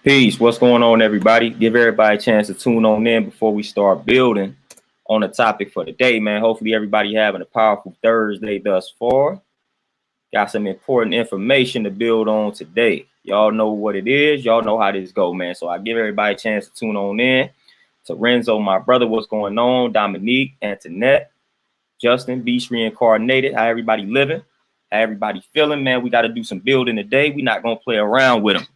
Peace. What's going on, everybody? Give everybody a chance to tune on in before we start building on the topic for the day, man. Hopefully, everybody having a powerful Thursday thus far. Got some important information to build on today. Y'all know what it is. Y'all know how this go, man. So I give everybody a chance to tune on in. To Renzo, my brother, what's going on? Dominique, Antoinette, Justin, Beast Reincarnated. How everybody living? How everybody feeling, man? We got to do some building today. We're not going to play around with them.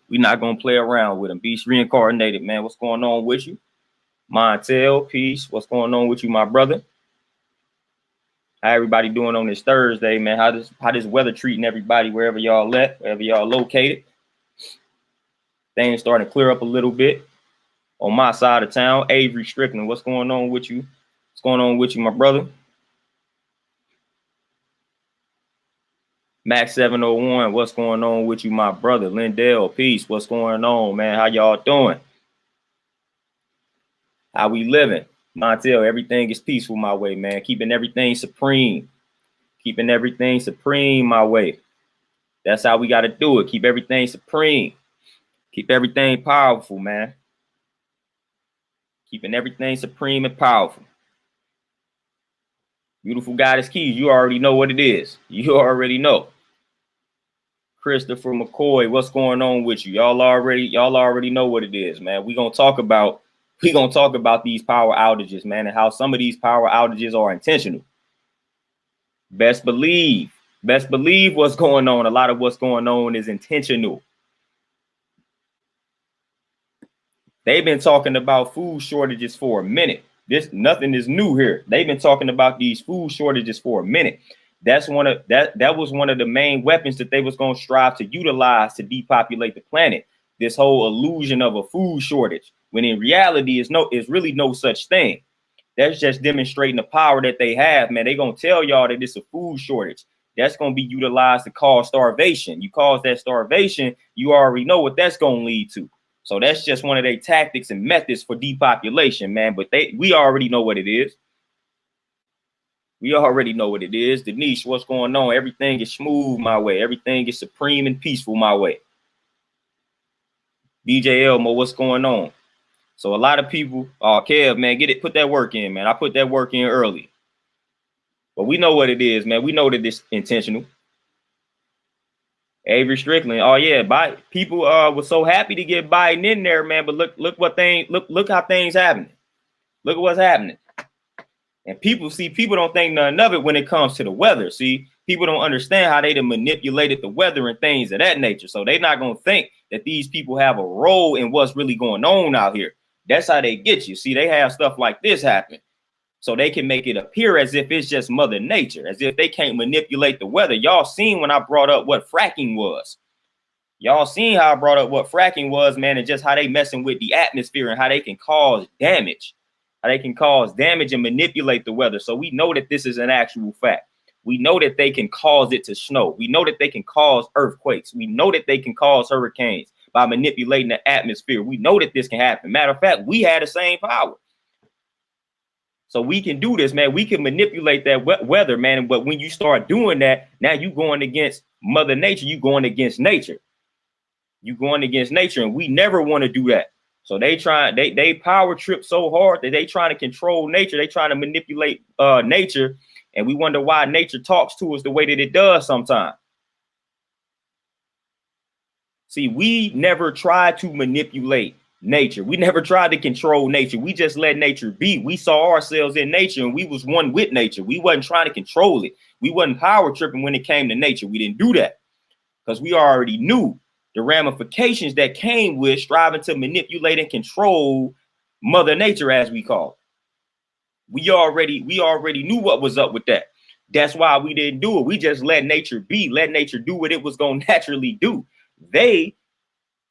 We're not going to play around with them. Beast Reincarnated, man. What's going on with you? Montel, peace. What's going on with you, my brother? How everybody doing on this Thursday, man? How this weather treating everybody wherever y'all at, wherever y'all located? Things starting to clear up a little bit on my side of town. Avery Strickland, what's going on with you? What's going on with you, my brother? Max 701, what's going on with you, my brother? Lindell, peace. What's going on, man? How y'all doing? How we living? Montel, everything is peaceful my way, man. Keeping everything supreme. Keeping everything supreme my way. That's how we got to do it. Keep everything supreme. Keep everything powerful, man. Keeping everything supreme and powerful. Beautiful Goddess Keys, you already know what it is. You already know. Christopher McCoy, what's going on with you? Y'all already know what it is, man. We're gonna talk about these power outages, man, and how some of these power outages are intentional. Best believe what's going on. A lot of what's going on is intentional. They've been talking about food shortages for a minute. Nothing is new here. They've been talking about these food shortages for a minute. That was one of the main weapons that they was going to strive to utilize to depopulate the planet. This whole illusion of a food shortage, when in reality is really no such thing. That's just demonstrating the power that they have, man. They're going to tell y'all that it's a food shortage. That's going to be utilized to cause starvation. You cause that starvation, you already know what that's going to lead to. So that's just one of their tactics and methods for depopulation, man. But we already know what it is. We already know what it is. Denise, what's going on? Everything is smooth my way. Everything is supreme and peaceful my way. DJ Elmo, what's going on? So a lot of people, Kev, man, put that work in, man. I put that work in early. But we know what it is, man. We know that it's intentional. Avery Strickland, oh yeah, people were so happy to get Biden in there, man. But look how things happening. Look at what's happening. And people don't think none of it when it comes to the weather. See, people don't understand how they done manipulated the weather and things of that nature. So they're not going to think that these people have a role in what's really going on out here. That's how they get you. See, they have stuff like this happen. So they can make it appear as if it's just Mother Nature, as if they can't manipulate the weather. Y'all seen when I brought up what fracking was. Y'all seen how I brought up what fracking was, man, and just how they messing with the atmosphere and how they can cause damage. And manipulate the weather. So we know that this is an actual fact. We know that they can cause it to snow. We know that they can cause earthquakes. We know that they can cause hurricanes by manipulating the atmosphere. We know that this can happen. Matter of fact, we had the same power. So we can do this, man. We can manipulate that weather, man. But when you start doing that, now you going against Mother Nature. You going against nature. And we never want to do that. So they power trip so hard that they trying to control nature. They trying to manipulate nature. And we wonder why nature talks to us the way that it does sometimes. See, we never tried to manipulate nature. We never tried to control nature. We just let nature be. We saw ourselves in nature and we was one with nature. We wasn't trying to control it. We wasn't power tripping when it came to nature. We didn't do that because we already knew the ramifications that came with striving to manipulate and control Mother Nature, as we call it. We already knew what was up with that. That's why we didn't do it. We just let nature be, let nature do what it was going to naturally do. They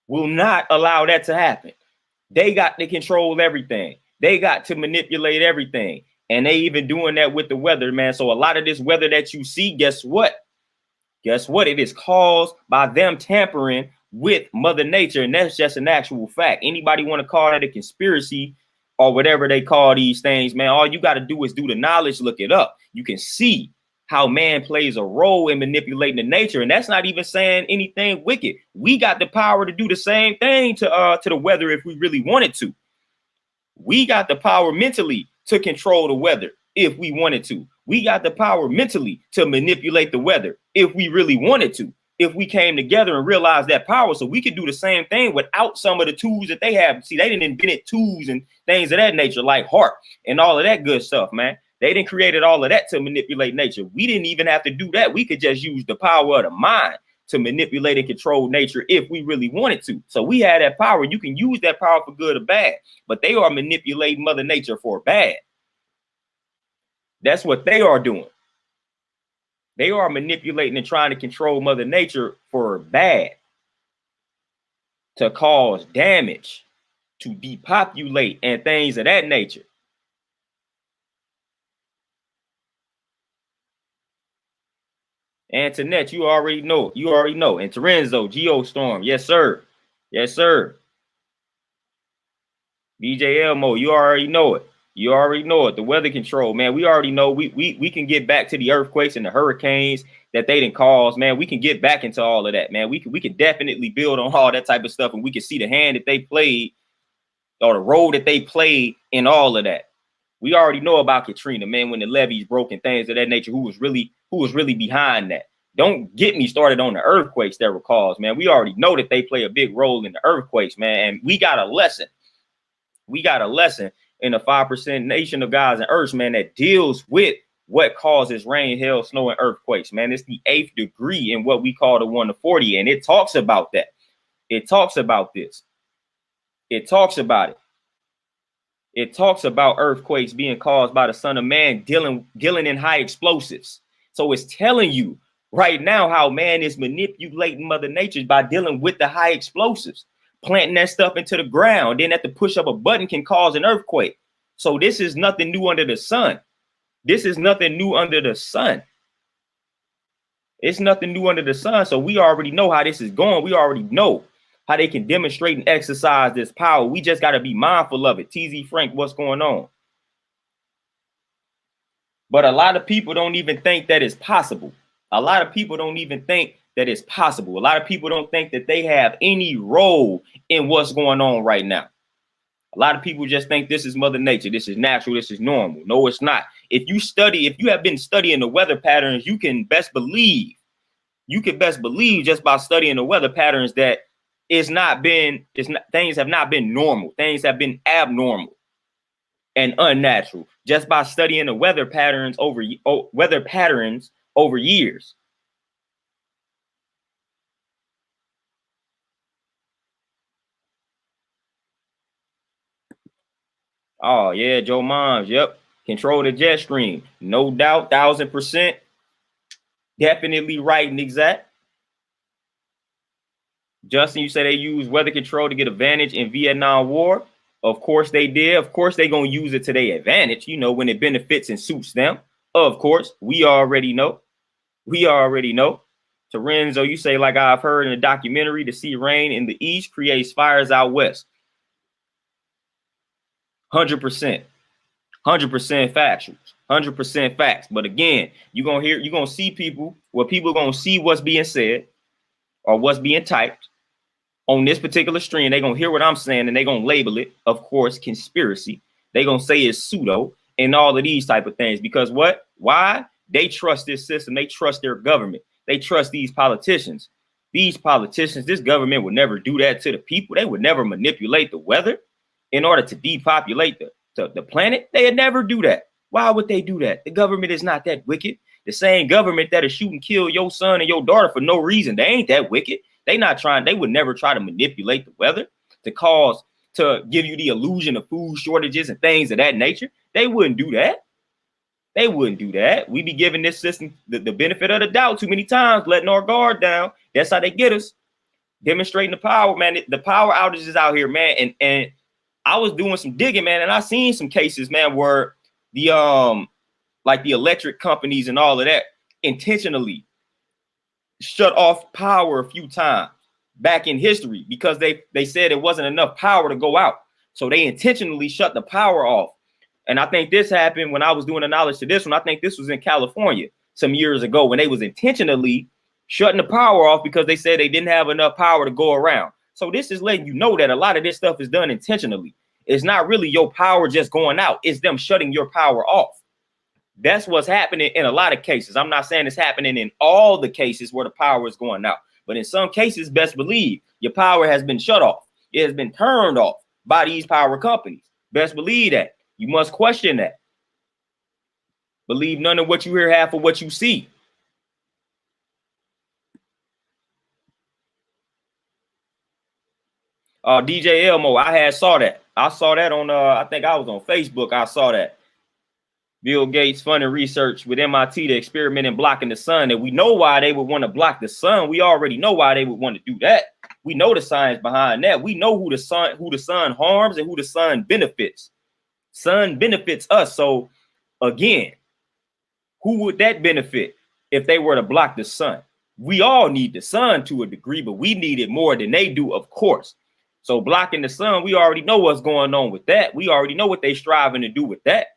will not allow that to happen. They got to control everything. They got to manipulate everything. And they even doing that with the weather, man. So a lot of this weather that you see, guess what? It is caused by them tampering with Mother Nature. And that's just an actual fact. Anybody want to call that a conspiracy or whatever they call these things, man, all you got to do is do the knowledge, look it up. You can see how man plays a role in manipulating the nature. And that's not even saying anything wicked. We got the power to do the same thing to the weather if we really wanted to. We got the power mentally to control the weather if we wanted to. We got the power mentally to manipulate the weather if we really wanted to. If we came together and realized that power, so we could do the same thing without some of the tools that they have. See, they didn't invent tools and things of that nature like heart and all of that good stuff, man. They didn't created all of that to manipulate nature. We didn't even have to do that. We could just use the power of the mind to manipulate and control nature if we really wanted to. So we had that power. You can use that power for good or bad, but they are manipulating Mother Nature for bad. That's what they are doing. They are manipulating and trying to control Mother Nature for bad, to cause damage, to depopulate and things of that nature. Antoinette, you already know. You already know. And Terenzo, Geostorm. Yes, sir. Yes, sir. DJ Elmo, you already know it. You already know it. The weather control, man. We already know we can get back to the earthquakes and the hurricanes that they didn't cause, man. We can get back into all of that, man. We can definitely build on all that type of stuff, and we can see the hand that they played or the role that they played in all of that. We already know about Katrina, man, when the levees broke and things of that nature. Who was really behind that? Don't get me started on the earthquakes that were caused, man. We already know that they play a big role in the earthquakes, man. And we got a lesson. We got a lesson in the 5% nation of gods and earths, man, that deals with what causes rain, hail, snow, and earthquakes, man. It's the 8th degree in what we call the 1 to 40. And it talks about that. It talks about this. It talks about it. It talks about earthquakes being caused by the Son of Man dealing in high explosives. So it's telling you right now how man is manipulating Mother Nature by dealing with the high explosives, planting that stuff into the ground. Then at the push of a button can cause an earthquake. So this is nothing new under the sun. This is nothing new under the sun. It's nothing new under the sun. So we already know how this is going. We already know how they can demonstrate and exercise this power. We just got to be mindful of it. TZ Frank, what's going on? But a lot of people don't even think that it's possible. A lot of people don't even think that it's possible. A lot of people don't think that they have any role in what's going on right now. A lot of people just think this is Mother Nature. This is natural. This is normal. No, it's not. If you have been studying the weather patterns, you can best believe just by studying the weather patterns that things have not been normal. Things have been abnormal and unnatural just by studying the weather patterns over years. Oh yeah, Joe Moms. Yep. Control the jet stream. No doubt, 1000%. Definitely right and exact. Justin, you say they use weather control to get advantage in Vietnam War. Of course they did. Of course they're going to use it to their advantage, when it benefits and suits them. Of course, we already know. We already know. Terenzo, you say, like I've heard in a documentary, to see rain in the east creates fires out west. 100%. 100% factuals. 100% facts. But again, you're going to see people are going to see what's being said or what's being typed on this particular stream. They're going to hear what I'm saying and they're going to label it, of course, conspiracy. They're going to say it's pseudo and all of these type of things. Because what? Why? They trust this system. They trust their government. They trust these politicians. These politicians, this government would never do that to the people. They would never manipulate the weather in order to depopulate the planet. They'd never do that. Why would they do that? The government is not that wicked. The same government that is shoot and kill your son and your daughter for no reason, they ain't that wicked. They would never try to manipulate the weather to give you the illusion of food shortages and things of that nature. They wouldn't do that. They wouldn't do that. We be giving this system the benefit of the doubt too many times, letting our guard down. That's how they get us. Demonstrating the power, man. The power outages out here, man. And I was doing some digging, man, and I seen some cases, man, where the electric companies and all of that intentionally shut off power a few times back in history because they said it wasn't enough power to go out. So they intentionally shut the power off. And I think this happened when I was doing the knowledge to this one. I think this was in California. some years ago when they was intentionally shutting the power off because they said they didn't have enough power to go around. So this is letting you know that a lot of this stuff is done intentionally. It's not really your power just going out. It's them shutting your power off. That's what's happening in a lot of cases. I'm not saying it's happening in all the cases where the power is going out, but in some cases, best believe your power has been shut off. It has been turned off by these power companies. Best believe that. You must question that. Believe none of what you hear, half of what you see. DJ Elmo, I saw that. I saw that on I think I was on Facebook. I saw that. Bill Gates funding research with MIT to experiment in blocking the sun. And we know why they would want to block the sun. We already know why they would want to do that. We know the science behind that. We know who the sun harms and who the sun benefits. Sun benefits us. So again, who would that benefit if they were to block the sun? We all need the sun to a degree, but we need it more than they do, of course. So blocking the sun, we already know what's going on with that. We already know what they're striving to do with that.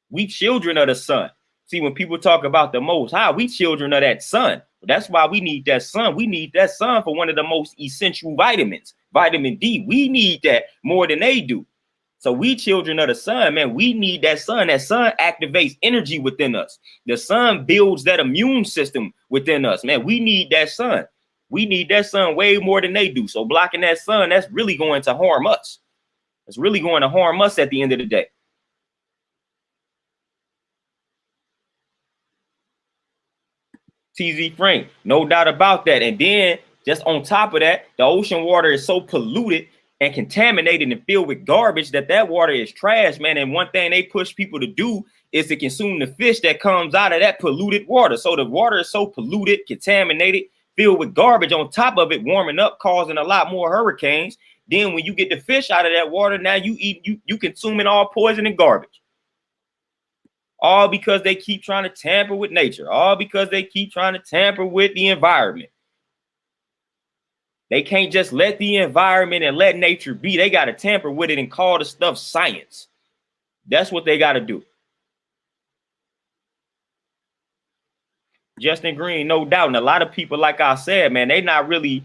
We children of the sun. See, when people talk about the Most High, we children of that sun. That's why we need that sun. We need that sun for one of the most essential vitamins, vitamin D. We need that more than they do. So we children of the sun, man, we need that sun. That sun activates energy within us. The sun builds that immune system within us, man. We need that sun. We need that sun way more than they do. So blocking that sun, that's really going to harm us. It's really going to harm us at the end of the day. TZ Frank, no doubt about that. And then just on top of that, the ocean water is so polluted and contaminated and filled with garbage that water is trash, man. And one thing they push people to do is to consume the fish that comes out of that polluted water. So the water is so polluted, contaminated, filled with garbage on top of it, warming up, causing a lot more hurricanes. Then when you get the fish out of that water, now you consuming all poison and garbage. All because they keep trying to tamper with nature. All because they keep trying to tamper with the environment. They can't just let the environment and let nature be. They got to tamper with it and call the stuff science. That's what they got to do. Justin Green, no doubt. And a lot of people, like I said, man, they not really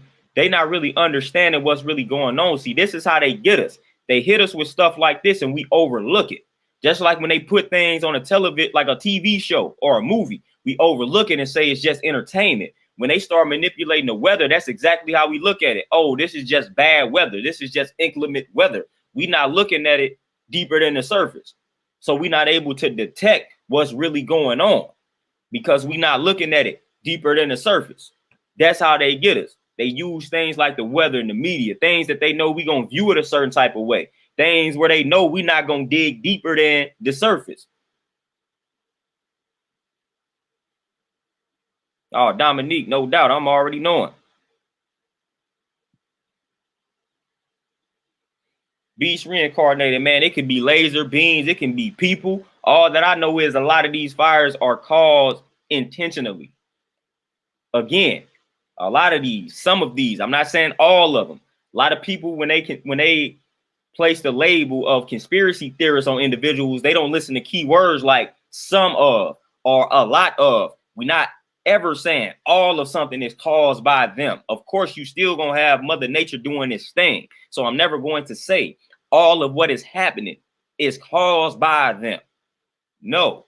understanding what's really going on. See, this is how they get us. They hit us with stuff like this and we overlook it. Just like when they put things on a television, like a TV show or a movie, we overlook it and say it's just entertainment. When they start manipulating the weather, that's exactly how we look at it. Oh, this is just bad weather. This is just inclement weather. We're not looking at it deeper than the surface. So we're not able to detect what's really going on because we're not looking at it deeper than the surface. That's how they get us. They use things like the weather and the media, things that they know we're going to view it a certain type of way. Things where they know we're not going to dig deeper than the surface. Oh, Dominique, no doubt. I'm already knowing. Beast reincarnated, man. It could be laser beams. It can be people. All that I know is a lot of these fires are caused intentionally. Again, a lot of these, some of these, I'm not saying all of them. A lot of people, when they place the label of conspiracy theorists on individuals, they don't listen to key words like some of or a lot of. We're not ever saying all of something is caused by them. Of course, you still gonna have Mother Nature doing this thing. So I'm never going to say all of what is happening is caused by them. No,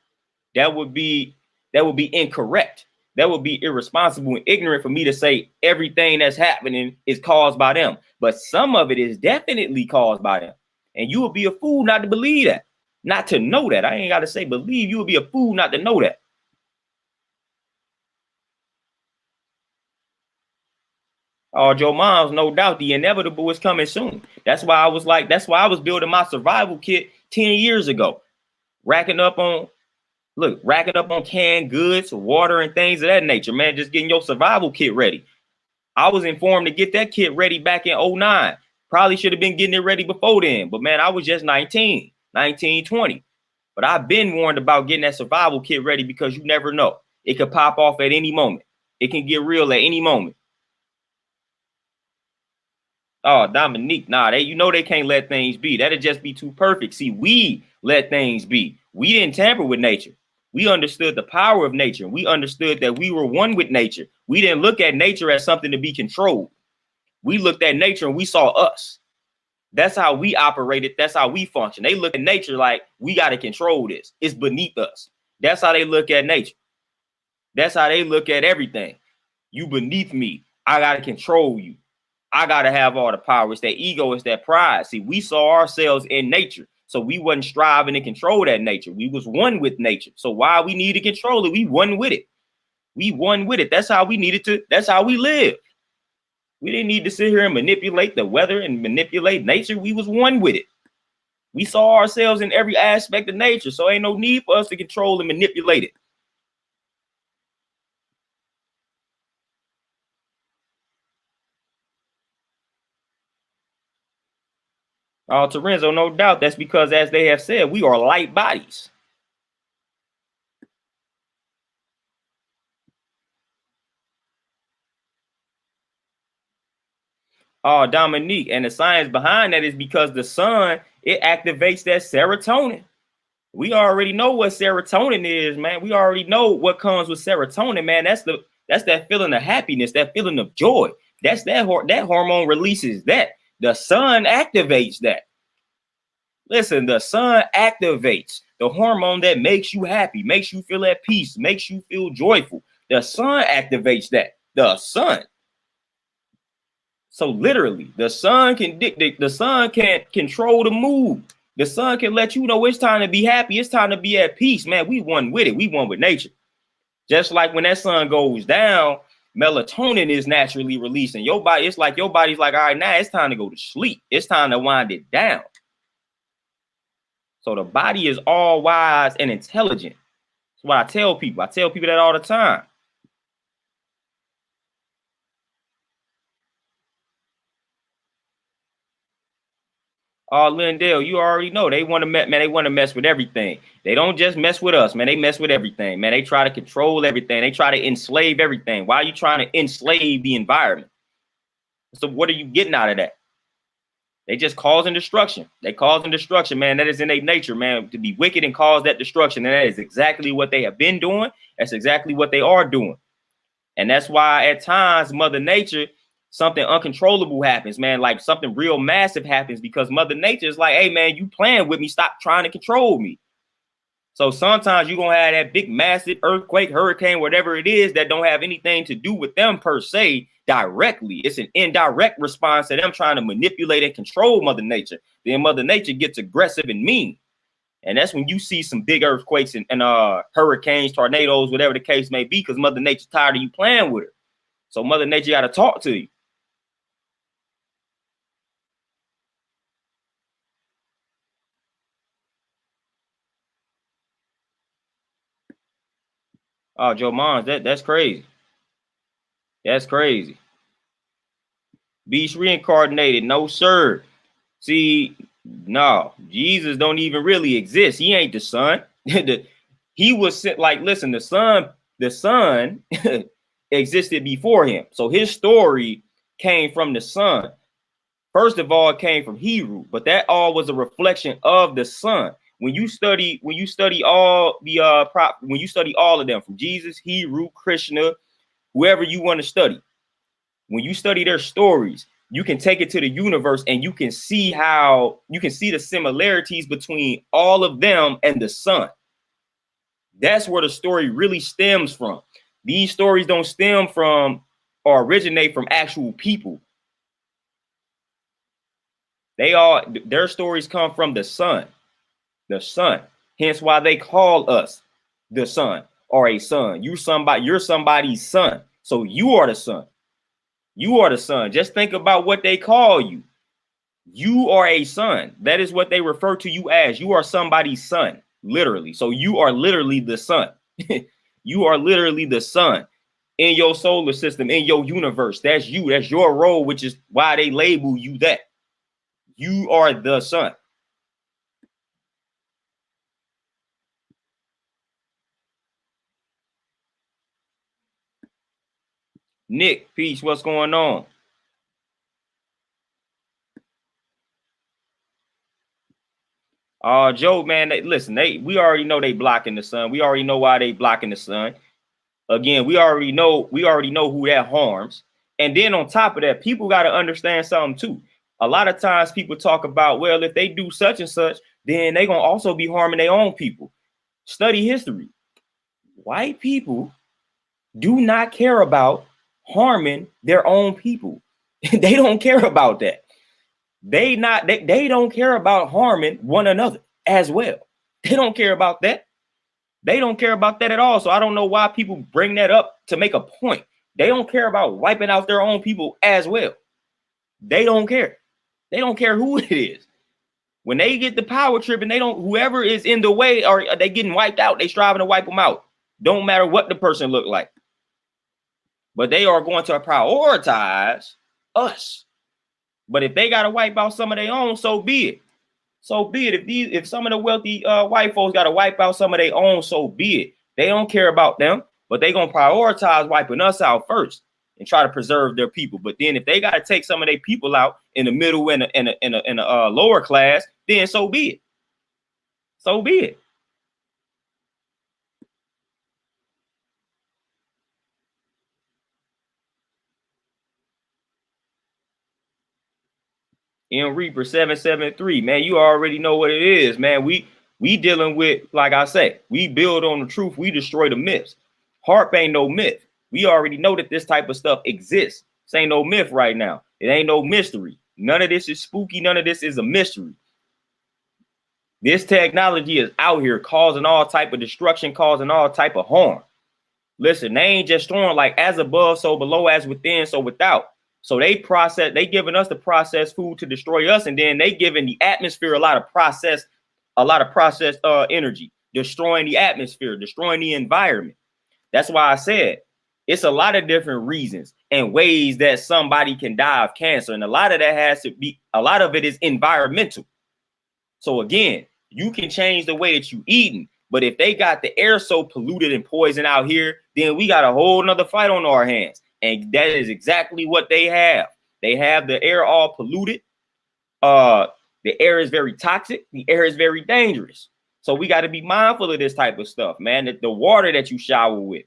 that would be incorrect. That would be irresponsible and ignorant for me to say everything that's happening is caused by them. But some of it is definitely caused by them. And you would be a fool not to believe that, not to know that. I ain't got to say believe. You would be a fool not to know that. Oh, Joe Moms, no doubt the inevitable is coming soon. That's why I was building my survival kit 10 years ago, racking up on canned goods, water, and things of that nature, man. Just getting your survival kit ready. I was informed to get that kit ready back in 09. Probably should have been getting it ready before then. But man, I was just 19, 20. But I've been warned about getting that survival kit ready because you never know. It could pop off at any moment. It can get real at any moment. Oh, Dominique, nah, they can't let things be. That'd just be too perfect. See, we let things be. We didn't tamper with nature. We understood the power of nature. We understood that we were one with nature. We didn't look at nature as something to be controlled. We looked at nature and we saw us. That's how we operated. That's how we function. They look at nature like we got to control this. It's beneath us. That's how they look at nature. That's how they look at everything. You beneath me. I got to control you. I got to have all the power. It's that ego. It's that pride. See, we saw ourselves in nature. So we wasn't striving to control that nature. We was one with nature. So why we need to control it? We one with it. We one with it. That's how we needed to. That's how we live. We didn't need to sit here and manipulate the weather and manipulate nature. We was one with it. We saw ourselves in every aspect of nature. So ain't no need for us to control and manipulate it. Terenzo, no doubt. That's because, as they have said, we are light bodies. Dominique, and the science behind that is because the sun, it activates that serotonin. We already know what serotonin is, man. We already know what comes with serotonin, man. That's that feeling of happiness, that feeling of joy. That's that hormone releases that. The sun activates that. Listen, the sun activates the hormone that makes you happy, makes you feel at peace, makes you feel joyful. The sun activates that. The sun. So literally, the sun can dictate, the sun can control the mood. The sun can let you know it's time to be happy. It's time to be at peace, man. We one with it. We one with nature. Just like when that sun goes down, melatonin is naturally released. And your body, it's like your body's like, all right, now it's time to go to sleep. It's time to wind it down. So the body is all wise and intelligent. That's what I tell people. I tell people that all the time. Lindell, you already know they want to man. They want to mess with everything. They don't just mess with us, man. They mess with everything, man. They try to control everything. They try to enslave everything. Why are you trying to enslave the environment? So what are you getting out of that? They just causing destruction. They causing destruction, man. That is in their nature, man, to be wicked and cause that destruction. And that is exactly what they have been doing. That's exactly what they are doing. And that's why at times Mother Nature, something uncontrollable happens, man. Like something real massive happens because Mother Nature is like, hey, man, you playing with me. Stop trying to control me. So sometimes you're going to have that big, massive earthquake, hurricane, whatever it is that don't have anything to do with them per se directly. It's an indirect response to them trying to manipulate and control Mother Nature. Then Mother Nature gets aggressive and mean. And that's when you see some big earthquakes and hurricanes, tornadoes, whatever the case may be, because Mother Nature's tired of you playing with her. So Mother Nature got to talk to you. Oh, Joe Mons, that's crazy. That's crazy. Beast reincarnated. No, sir. See, no, Jesus don't even really exist. He ain't the son. He was sent, like, listen, the son existed before him. So his story came from the son. First of all, it came from Hebrew, but that all was a reflection of the son. When you study all the when you study all of them, from Jesus, Hebrew, Krishna, whoever you want to study, when you study their stories, you can take it to the universe and you can see the similarities between all of them and the sun. That's where the story really stems from. These stories don't stem from or originate from actual people. Their stories come from the sun. The sun. Hence why they call us the son or a son. You're somebody's son. So you are the son. You are the son. Just think about what they call you. You are a son. That is what they refer to you as. You are somebody's son, literally. So you are literally the sun. You are literally the sun in your solar system, in your universe. That's you. That's your role, which is why they label you that. You are the sun. Nick, peace. What's going on? Joe, man, listen, we already know they blocking the sun. We already know why they blocking the sun. Again, we already know who that harms. And then on top of that, people got to understand something too. A lot of times people talk about, well, if they do such and such, then they're gonna also be harming their own people. Study history. White people do not care about harming their own people. They don't care about that. They don't care about harming one another as well. They don't care about that. They don't care about that at all. So I don't know why people bring that up to make a point. They don't care about wiping out their own people as well. They don't care. They don't care who it is. When they get the power trip and whoever is in the way, or they getting wiped out, they striving to wipe them out. Don't matter what the person look like. But they are going to prioritize us. But if they got to wipe out some of their own, so be it. So be it. If some of the wealthy white folks got to wipe out some of their own, so be it. They don't care about them, but they gonna prioritize wiping us out first and try to preserve their people. But then if they got to take some of their people out in the middle and a lower class, then so be it. So be it. In Reaper 773, man, you already know what it is, man. We dealing with, like I say, we build on the truth, we destroy the myths. HAARP ain't no myth. We already know that this type of stuff exists. This ain't no myth right now. It ain't no mystery. None of this is spooky. None of this is a mystery. This technology is out here causing all type of destruction, causing all type of harm. Listen, they ain't just throwing like as above, so below, as within, so without. So they giving us the processed food to destroy us, and then they giving the atmosphere a lot of processed energy, destroying the atmosphere, destroying the environment. That's why I said it's a lot of different reasons and ways that somebody can die of cancer, and a lot of it is environmental. So again, you can change the way that you eating, but if they got the air so polluted and poison out here, then we got a whole nother fight on our hands. And that is exactly what they have. They have the air all polluted. The air is very toxic. The air is very dangerous. So we got to be mindful of this type of stuff, man. The water that you shower with.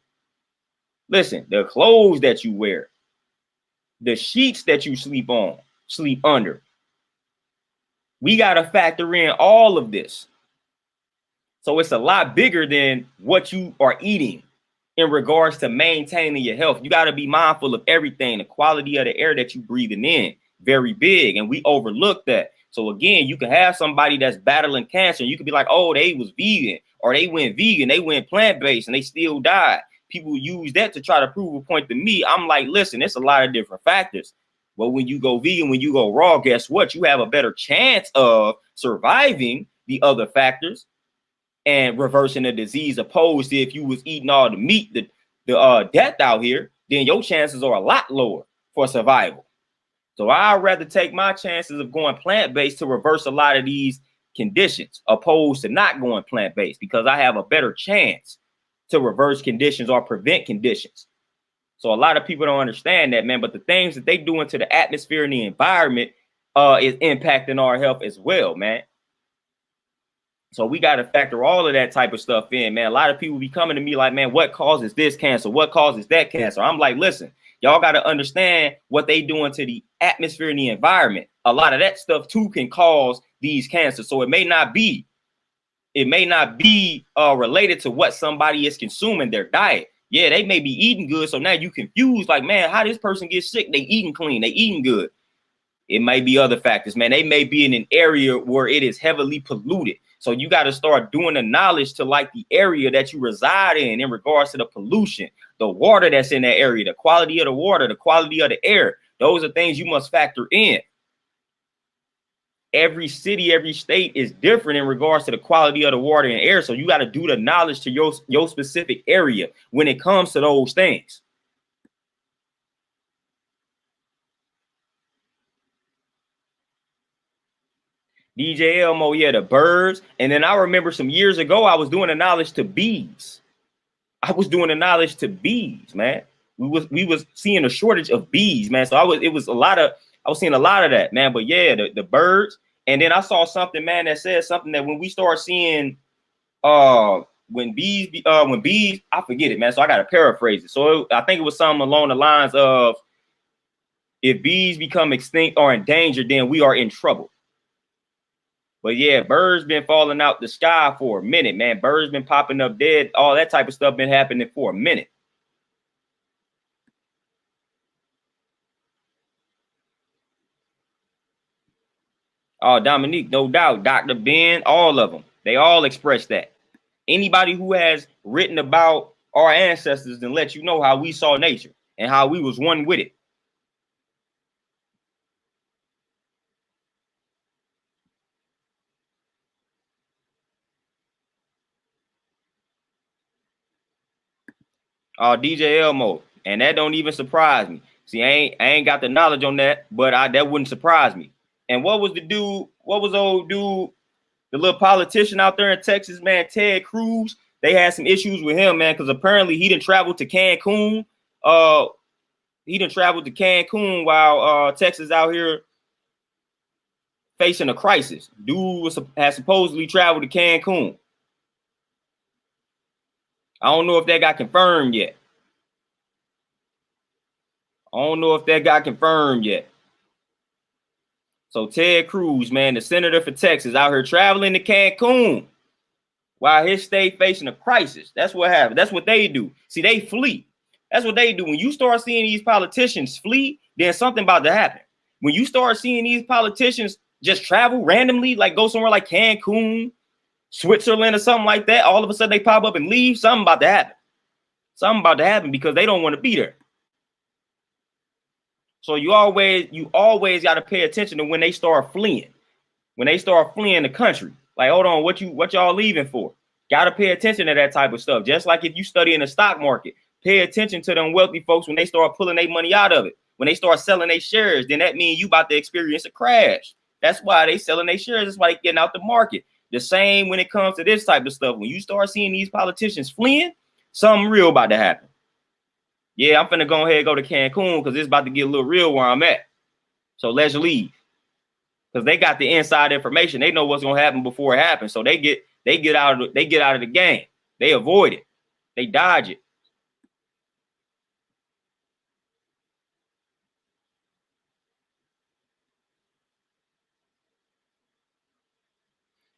Listen, the clothes that you wear. The sheets that you sleep under. We got to factor in all of this. So it's a lot bigger than what you are eating. In regards to maintaining your health, you got to be mindful of everything. The quality of the air that you breathing in, very big, and we overlook that. So again, you can have somebody that's battling cancer, and you could be like, oh, they was vegan, or they went vegan, they went plant-based, and they still died. People use that to try to prove a point to me. I'm like, listen, it's a lot of different factors. Well, when you go vegan, when you go raw, guess what? You have a better chance of surviving the other factors and reversing the disease, opposed to if you was eating all the meat, the death out here, then your chances are a lot lower for survival. So I'd rather take my chances of going plant-based to reverse a lot of these conditions, opposed to not going plant-based, because I have a better chance to reverse conditions or prevent conditions. So a lot of people don't understand that, man. But the things that they do into the atmosphere and the environment is impacting our health as well, man. So we got to factor all of that type of stuff in, man. A lot of people be coming to me like, man, what causes this cancer? What causes that cancer? I'm like, listen, y'all got to understand what they doing to the atmosphere and the environment. A lot of that stuff too can cause these cancers. So it may not be related to what somebody is consuming, their diet. Yeah, they may be eating good. So now you confused, like, man, how this person gets sick? They eating clean, they eating good. It might be other factors, man. They may be in an area where it is heavily polluted. So you got to start doing the knowledge to like the area that you reside in regards to the pollution, the water that's in that area, the quality of the water, the quality of the air. Those are things you must factor in. Every city, every state is different in regards to the quality of the water and air. So you got to do the knowledge to your specific area when it comes to those things. DJ Elmo, yeah, the birds. And then I remember some years ago, I was doing the knowledge to bees. I was doing the knowledge to bees, man. We was seeing a shortage of bees, man. So I was seeing a lot of that, man. But yeah, the birds. And then I saw something, man, that said something that when we start seeing when bees I forget it, man, so I gotta paraphrase it. So I think it was something along the lines of, if bees become extinct or endangered, then we are in trouble. But yeah, birds been falling out the sky for a minute, man. Birds been popping up dead. All that type of stuff been happening for a minute. Oh, Dominique, no doubt. Dr. Ben, all of them. They all express that. Anybody who has written about our ancestors and let you know how we saw nature and how we was one with it. DJ Elmo, and that don't even surprise me. See, I ain't got the knowledge on that, but that wouldn't surprise me. And what was the dude? What was old dude? The little politician out there in Texas, man, Ted Cruz. They had some issues with him, man, because apparently he didn't travel to Cancun. He didn't travel to Cancun while Texas out here facing a crisis. Dude has supposedly traveled to Cancun. I don't know if that got confirmed yet. So Ted Cruz, man, the senator for Texas, out here traveling to Cancun while his state facing a crisis. That's what happened. That's what they do. See, they flee. That's what they do. When you start seeing these politicians flee, then something about to happen. When you start seeing these politicians just travel randomly, like go somewhere like Cancun, Switzerland or something like that, all of a sudden they pop up and leave, something about to happen. Something about to happen because they don't want to be there. So you always got to pay attention to when they start fleeing. When they start fleeing the country. Like, hold on, what y'all leaving for? Got to pay attention to that type of stuff. Just like if you study in the stock market, pay attention to them wealthy folks when they start pulling their money out of it. When they start selling their shares, then that means you about to experience a crash. That's why they selling their shares. That's why they getting out the market. The same when it comes to this type of stuff. When you start seeing these politicians fleeing, something real about to happen. Yeah, I'm finna go ahead and go to Cancun because it's about to get a little real where I'm at. So let's leave. Because they got the inside information. They know what's gonna happen before it happens. So they get out of the game. They avoid it. They dodge it.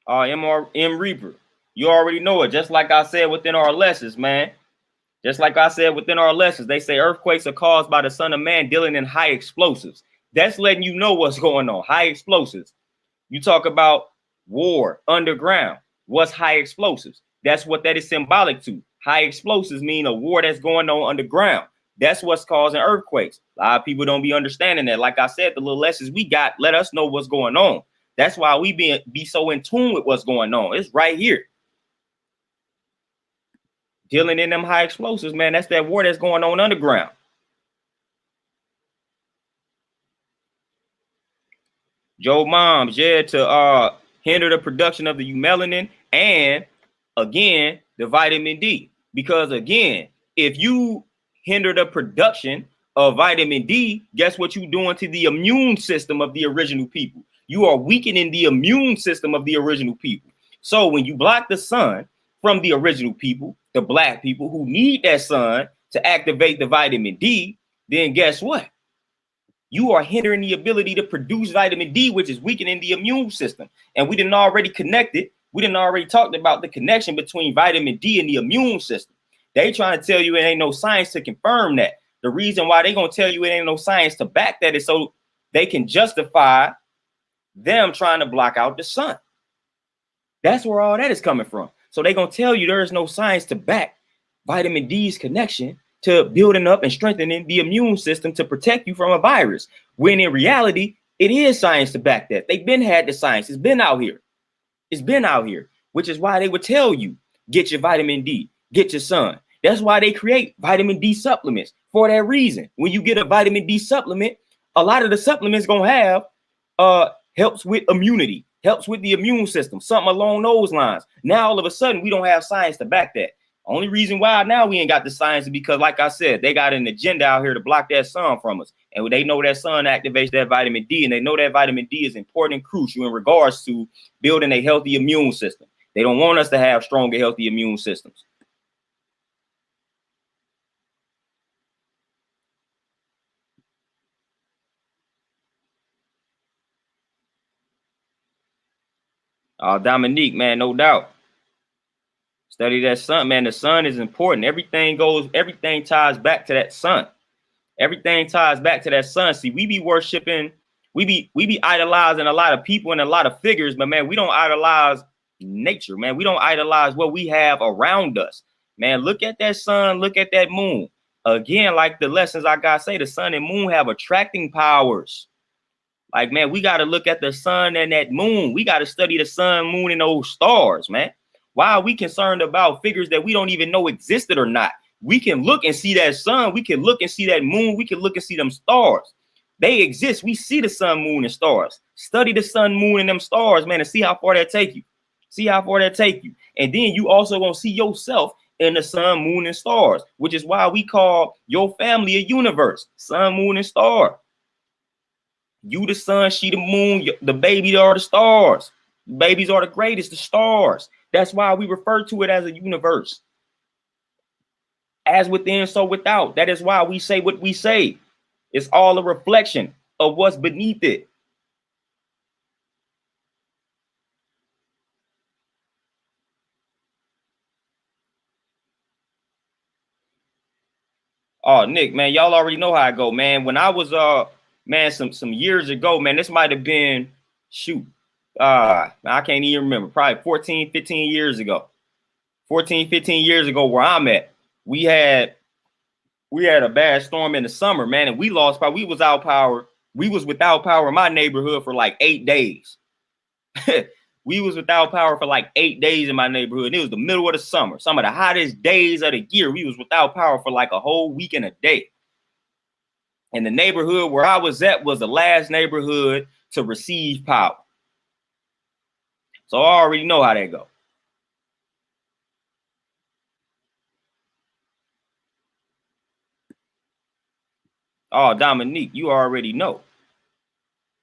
M Reaper. You already know it. Just like I said within our lessons, man. Just like I said within our lessons, they say earthquakes are caused by the Son of Man dealing in high explosives. That's letting you know what's going on. High explosives. You talk about war underground. What's high explosives? That's what that is symbolic to. High explosives mean a war that's going on underground. That's what's causing earthquakes. A lot of people don't be understanding that. Like I said, the little lessons we got let us know what's going on. That's why we be so in tune with what's going on. It's right here. Dealing in them high explosives, man. That's that war that's going on underground. Joe Moms, yeah, to hinder the production of the melanin and, again, the vitamin D. Because, again, if you hinder the production of vitamin D, guess what you're doing to the immune system of the original people? You are weakening the immune system of the original people. So when you block the sun from the original people, the black people who need that sun to activate the vitamin D, then guess what? You are hindering the ability to produce vitamin D, which is weakening the immune system. And we didn't already connected. We didn't already talked about the connection between vitamin D and the immune system. They trying to tell you it ain't no science to confirm that. The reason why they gonna tell you it ain't no science to back that is so they can justify them trying to block out the sun. That's where all that is coming from. So they gonna tell you there is no science to back vitamin D's connection to building up and strengthening the immune system to protect you from a virus. When in reality, it is science to back that. They've been had the science. It's been out here. It's been out here, which is why they would tell you, get your vitamin D, get your sun. That's why they create vitamin D supplements for that reason. When you get a vitamin D supplement, a lot of the supplements gonna have helps with immunity, helps with the immune system, something along those lines. Now, all of a sudden, we don't have science to back that. Only reason why now we ain't got the science is because, like I said, they got an agenda out here to block that sun from us. And they know that sun activates that vitamin D, and they know that vitamin D is important and crucial in regards to building a healthy immune system. They don't want us to have stronger, healthy immune systems. Dominique, man, no doubt. Study that sun, man. The sun is important. Everything ties back to that sun. Everything ties back to that sun. See, we be worshiping, we be idolizing a lot of people and a lot of figures, but man, we don't idolize nature, man. We don't idolize what we have around us. Man, look at that sun, look at that moon. Again, like the lessons I gotta say, the sun and moon have attracting powers. Like, man, we got to look at the sun and that moon. We got to study the sun, moon, and those stars, man. Why are we concerned about figures that we don't even know existed or not? We can look and see that sun. We can look and see that moon. We can look and see them stars. They exist. We see the sun, moon, and stars. Study the sun, moon, and them stars, man, and see how far that take you. See how far that take you. And then you also going to see yourself in the sun, moon, and stars, which is why we call your family a universe. Sun, moon, and star. You the sun, she the moon, the baby are the stars. Babies are the greatest, the stars. That's why we refer to it as a universe. As within, so without. That is why we say what we say. It's all a reflection of what's beneath it. Oh, Nick, man, y'all already know how I go, man. When I was man, some years ago, man, this might have been I can't even remember, probably 14, 15 years ago. 14, 15 years ago, where I'm at, we had a bad storm in the summer, man, and we lost power. We was out power. We was without power in my neighborhood for like 8 days. We was without power for like 8 days in my neighborhood. It was the middle of the summer, some of the hottest days of the year. We was without power for like a whole week and a day. And the neighborhood where I was at was the last neighborhood to receive power. So I already know how that go. Oh, Dominique, you already know.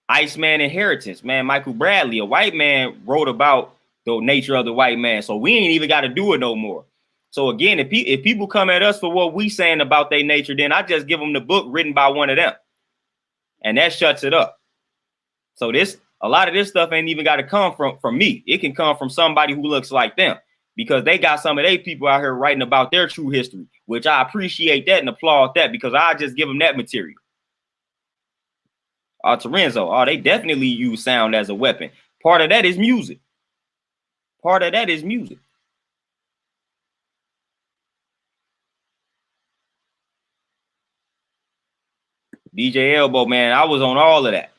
Iceman Inheritance, man. Michael Bradley, a white man, wrote about the nature of the white man. So we ain't even got to do it no more. So again, if people come at us for what we saying about their nature, then I just give them the book written by one of them. And that shuts it up. So a lot of this stuff ain't even got to come from me. It can come from somebody who looks like them, because they got some of their people out here writing about their true history, which I appreciate that and applaud that, because I just give them that material. Terenzo, they definitely use sound as a weapon. Part of that is music. Part of that is music. DJ Elbow, man, I was on all of that.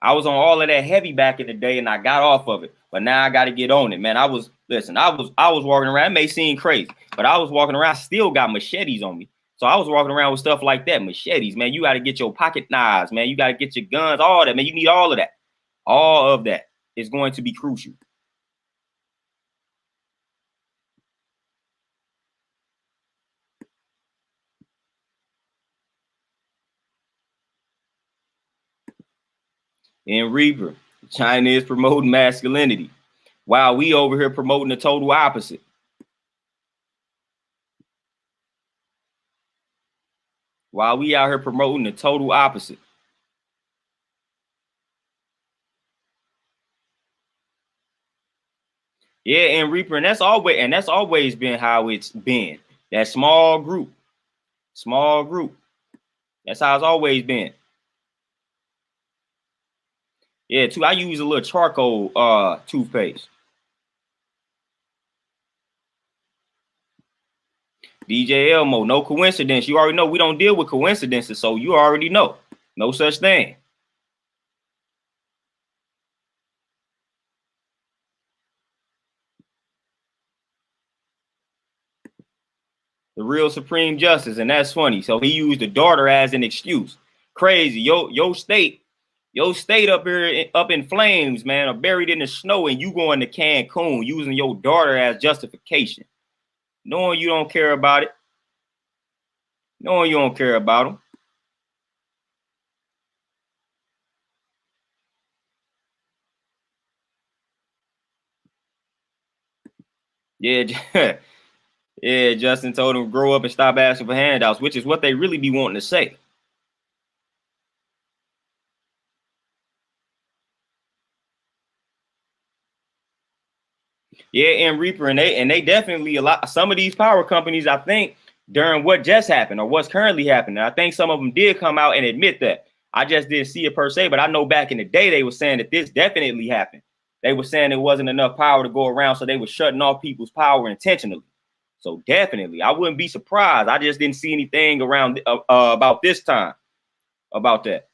I was on all of that heavy back in the day, and I got off of it. But now I got to get on it, man. I was walking around. It may seem crazy, but I was walking around. I still got machetes on me. So I was walking around with stuff like that. Machetes, man. You got to get your pocket knives, man. You got to get your guns, all that, man. You need all of that. All of that is going to be crucial. In Reaper, China is promoting masculinity, while we over here promoting the total opposite. While we out here promoting the total opposite. Yeah, and Reaper, and that's always been how it's been. That small group. That's how it's always been. Yeah, too. I use a little charcoal toothpaste. DJ Elmo, no coincidence. You already know we don't deal with coincidences, so you already know. No such thing. The real Supreme Justice, and that's funny. So he used the daughter as an excuse. Crazy. Your state up here up in flames, man, or buried in the snow, and you going to Cancun using your daughter as justification. knowing you don't care about it, knowing you don't care about them. Yeah, yeah. Justin told him grow up and stop asking for handouts, which is what they really be wanting to say. Yeah, and Reaper, and they definitely a lot. Some of these power companies, I think, during what just happened or what's currently happening, I think some of them did come out and admit that. I just didn't see it per se, but I know back in the day they were saying that this definitely happened. They were saying there wasn't enough power to go around, so they were shutting off people's power intentionally. So definitely, I wouldn't be surprised. I just didn't see anything around about this time about that.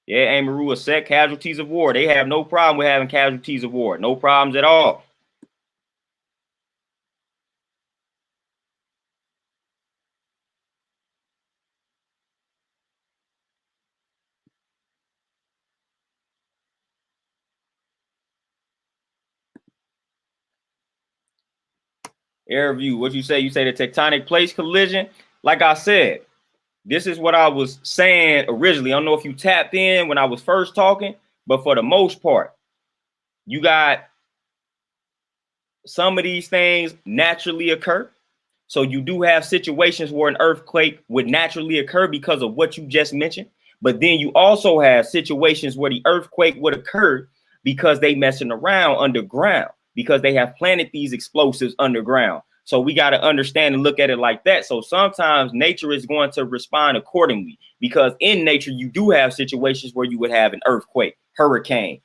Yeah, Amaru, a set casualties of war. They have no problem with having casualties of war. No problems at all. Air view, what you say? You say the tectonic plate collision. Like I said, this is what I was saying originally. I don't know if you tapped in when I was first talking, but for the most part, you got some of these things naturally occur. So you do have situations where an earthquake would naturally occur because of what you just mentioned. But then you also have situations where the earthquake would occur because they messing around underground, because they have planted these explosives underground. So we got to understand and look at it like that. So sometimes nature is going to respond accordingly, because in nature, you do have situations where you would have an earthquake, hurricane,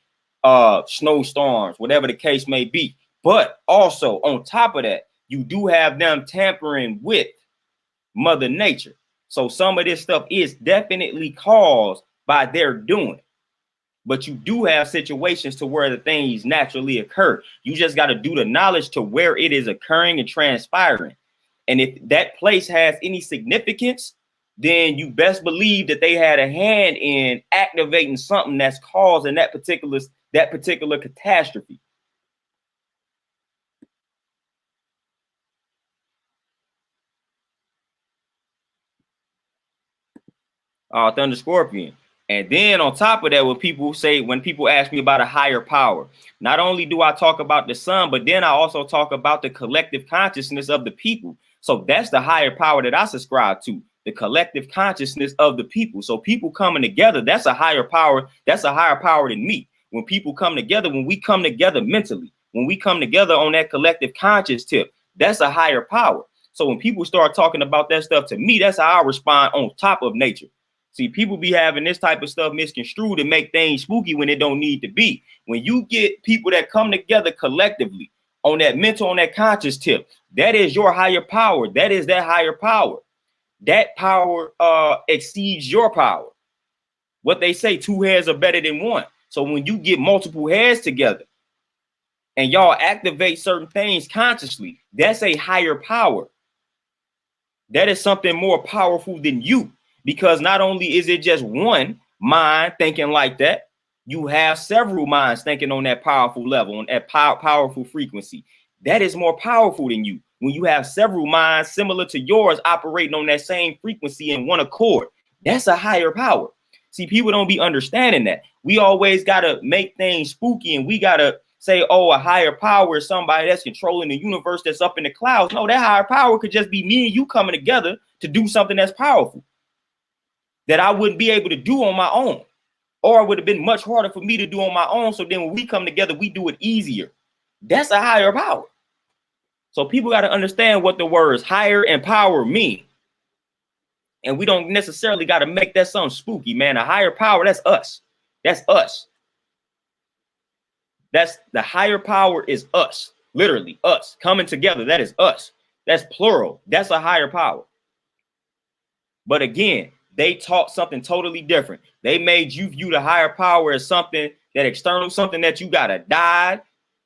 snowstorms, whatever the case may be. But also on top of that, you do have them tampering with Mother Nature. So some of this stuff is definitely caused by their doing. But you do have situations to where the things naturally occur. You just got to do the knowledge to where it is occurring and transpiring. And if that place has any significance, then you best believe that they had a hand in activating something that's causing that particular catastrophe. Thunder Scorpion. And then on top of that, when people ask me about a higher power, not only do I talk about the sun, but then I also talk about the collective consciousness of the people. So that's the higher power that I subscribe to, the collective consciousness of the people. So people coming together, that's a higher power. That's a higher power than me. When people come together, when we come together mentally, when we come together on that collective conscious tip, that's a higher power. So when people start talking about that stuff to me, that's how I respond on top of nature. See, people be having this type of stuff misconstrued and make things spooky when it don't need to be. When you get people that come together collectively on that mental, on that conscious tip, that is your higher power. That is that higher power. That power exceeds your power. What they say, two heads are better than one. So when you get multiple heads together and y'all activate certain things consciously, that's a higher power. That is something more powerful than you. Because not only is it just one mind thinking like that, you have several minds thinking on that powerful level, on that powerful frequency. That is more powerful than you. When you have several minds similar to yours operating on that same frequency in one accord, that's a higher power. See, people don't be understanding that. We always got to make things spooky, and we got to say, oh, a higher power is somebody that's controlling the universe that's up in the clouds. No, that higher power could just be me and you coming together to do something that's powerful that I wouldn't be able to do on my own, or it would have been much harder for me to do on my own. So then when we come together, we do it easier. That's a higher power. So people got to understand what the words higher and power mean. And we don't necessarily got to make that something spooky, man. A higher power, that's us. That's us. That's the higher power is us. Literally us coming together. That is us. That's plural. That's a higher power. But again, they taught something totally different. They made you view the higher power as something that external, something that you gotta die,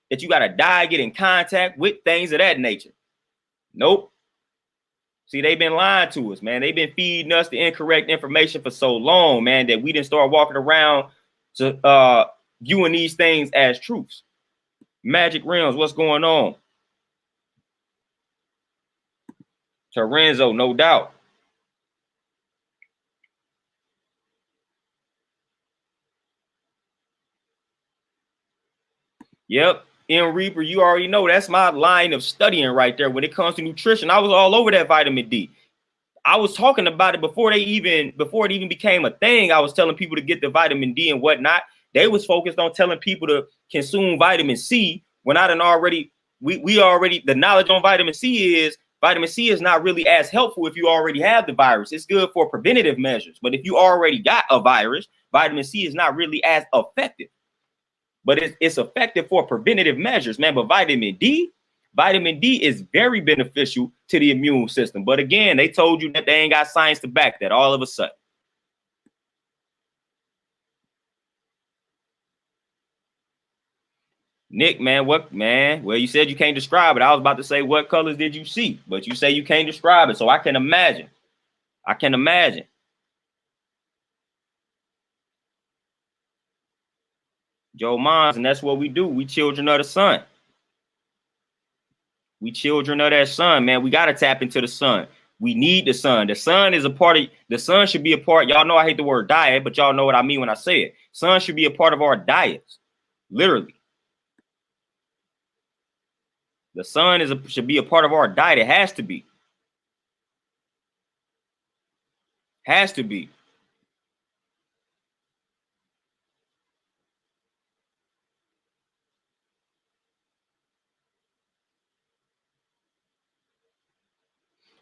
get in contact with, things of that nature. Nope. See, they've been lying to us, man. They've been feeding us the incorrect information for so long, man, that we didn't start walking around to viewing these things as truths. Magic Realms, what's going on? Torenzo, no doubt. Yep. In Reaper, you already know that's my line of studying right there. When it comes to nutrition, I was all over that vitamin D. I was talking about it before it even became a thing. I was telling people to get the vitamin D and whatnot. They was focused on telling people to consume vitamin C when I done already we already the knowledge on vitamin C is not really as helpful if you already have the virus. It's good for preventative measures, but if you already got a virus, vitamin C is not really as effective. But it's effective for preventative measures, man. But vitamin D is very beneficial to the immune system. But again, they told you that they ain't got science to back that all of a sudden. Nick, man, what, man? Well, you said you can't describe it. I was about to say, what colors did you see? But you say you can't describe it. So I can imagine. I can imagine. Joe Mons, and that's what we do. We children of the sun. We children of that sun, man. We got to tap into the sun. We need the sun. The sun is a part of the sun should be a part. Y'all know I hate the word diet, but y'all know what I mean when I say it. Sun should be a part of our diets. Literally. The sun should be a part of our diet. It has to be. Has to be.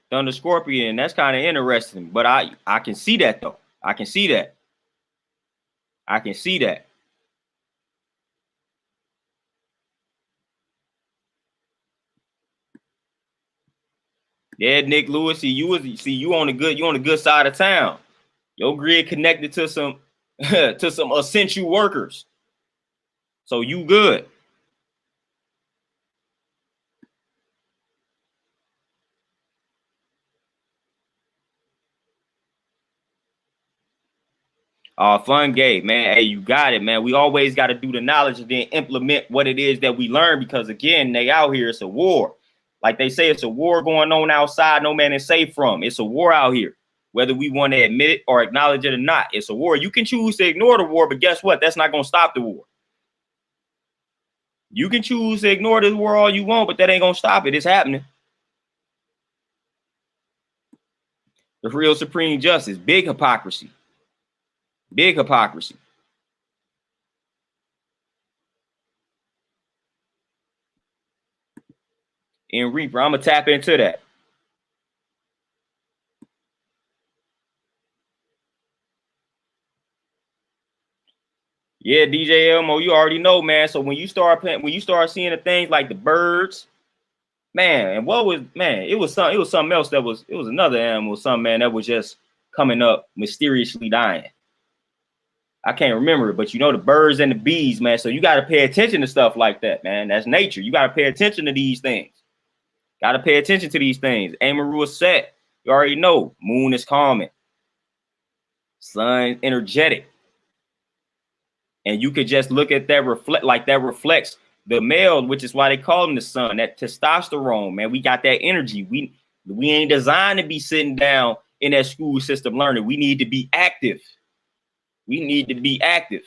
Thunder Scorpion, that's kind of interesting. But I can see that though. I can see that. I can see that. Yeah, Nick Lewis, see you on the good side of town. Your grid connected to some to some essential workers. So you good. Fun game, man. Hey, you got it, man. We always got to do the knowledge and then implement what it is that we learn because, again, they out here. It's a war. Like they say, it's a war going on outside. No man is safe from. It's a war out here. Whether we want to admit it or acknowledge it or not, it's a war. You can choose to ignore the war, but guess what? That's not going to stop the war. You can choose to ignore this war all you want, but that ain't going to stop it. It's happening. The real supreme justice. Big hypocrisy. Big hypocrisy. In Reaper, I'm going to tap into that. Yeah, DJ Elmo, you already know, man. So when you start seeing the things like the birds, man, and what was, man, it was something else it was another animal, something, man, that was just coming up mysteriously dying. I can't remember it, but you know the birds and the bees, man. So you got to pay attention to stuff like that, man. That's nature. You got to pay attention to these things. Got to pay attention to these things. Amaru is set. You already know. Moon is calming. Sun energetic. And you could just look at that that reflects the male, which is why they call him the sun, that testosterone, man. We got that energy. We ain't designed to be sitting down in that school system learning. We need to be active. We need to be active.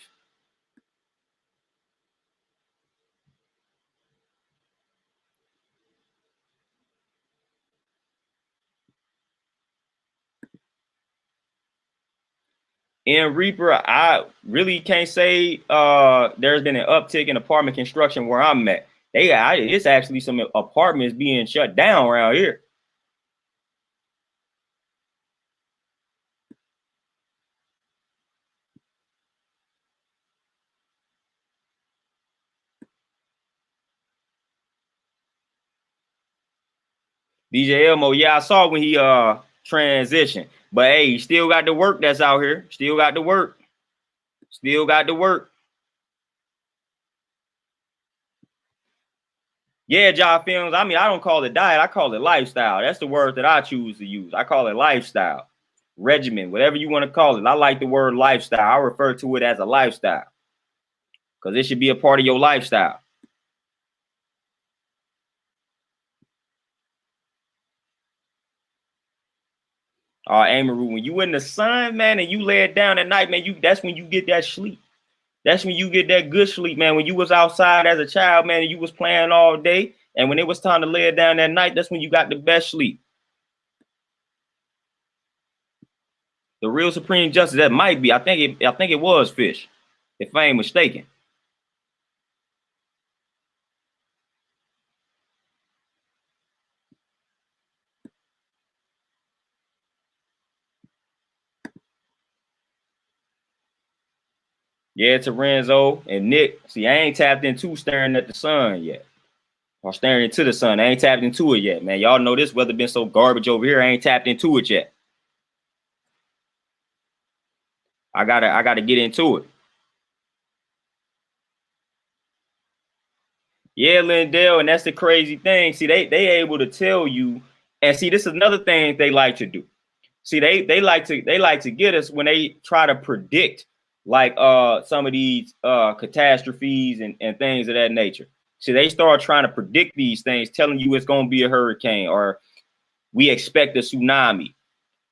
In Reaper, I really can't say there's been an uptick in apartment construction where I'm at. It's actually some apartments being shut down around here. DJ Elmo, yeah, I saw when he transitioned. But hey, he still got the work that's out here. Still got the work. Still got the work. Yeah, job films. I mean, I don't call it diet. I call it lifestyle. That's the word that I choose to use. I call it lifestyle, regimen, whatever you want to call it. I like the word lifestyle. I refer to it as a lifestyle because it should be a part of your lifestyle. Amaru, when you in the sun, man, and you lay it down at night, man, that's when you get that sleep. That's when you get that good sleep, man. When you was outside as a child, man, and you was playing all day, and when it was time to lay it down at night, that's when you got the best sleep. The real supreme justice, that might be. I think it was fish, if I ain't mistaken. Yeah, to Renzo and Nick. See, I ain't tapped into staring at the sun yet. Or staring into the sun. I ain't tapped into it yet, man. Y'all know this weather been so garbage over here. I ain't tapped into it yet. I gotta get into it. Yeah, Lindell, and that's the crazy thing. See, they able to tell you, and see, this is another thing they like to do. See, they like to get us when they try to predict like some of these catastrophes and things of that nature. See, they start trying to predict these things, telling you it's gonna be a hurricane or we expect a tsunami.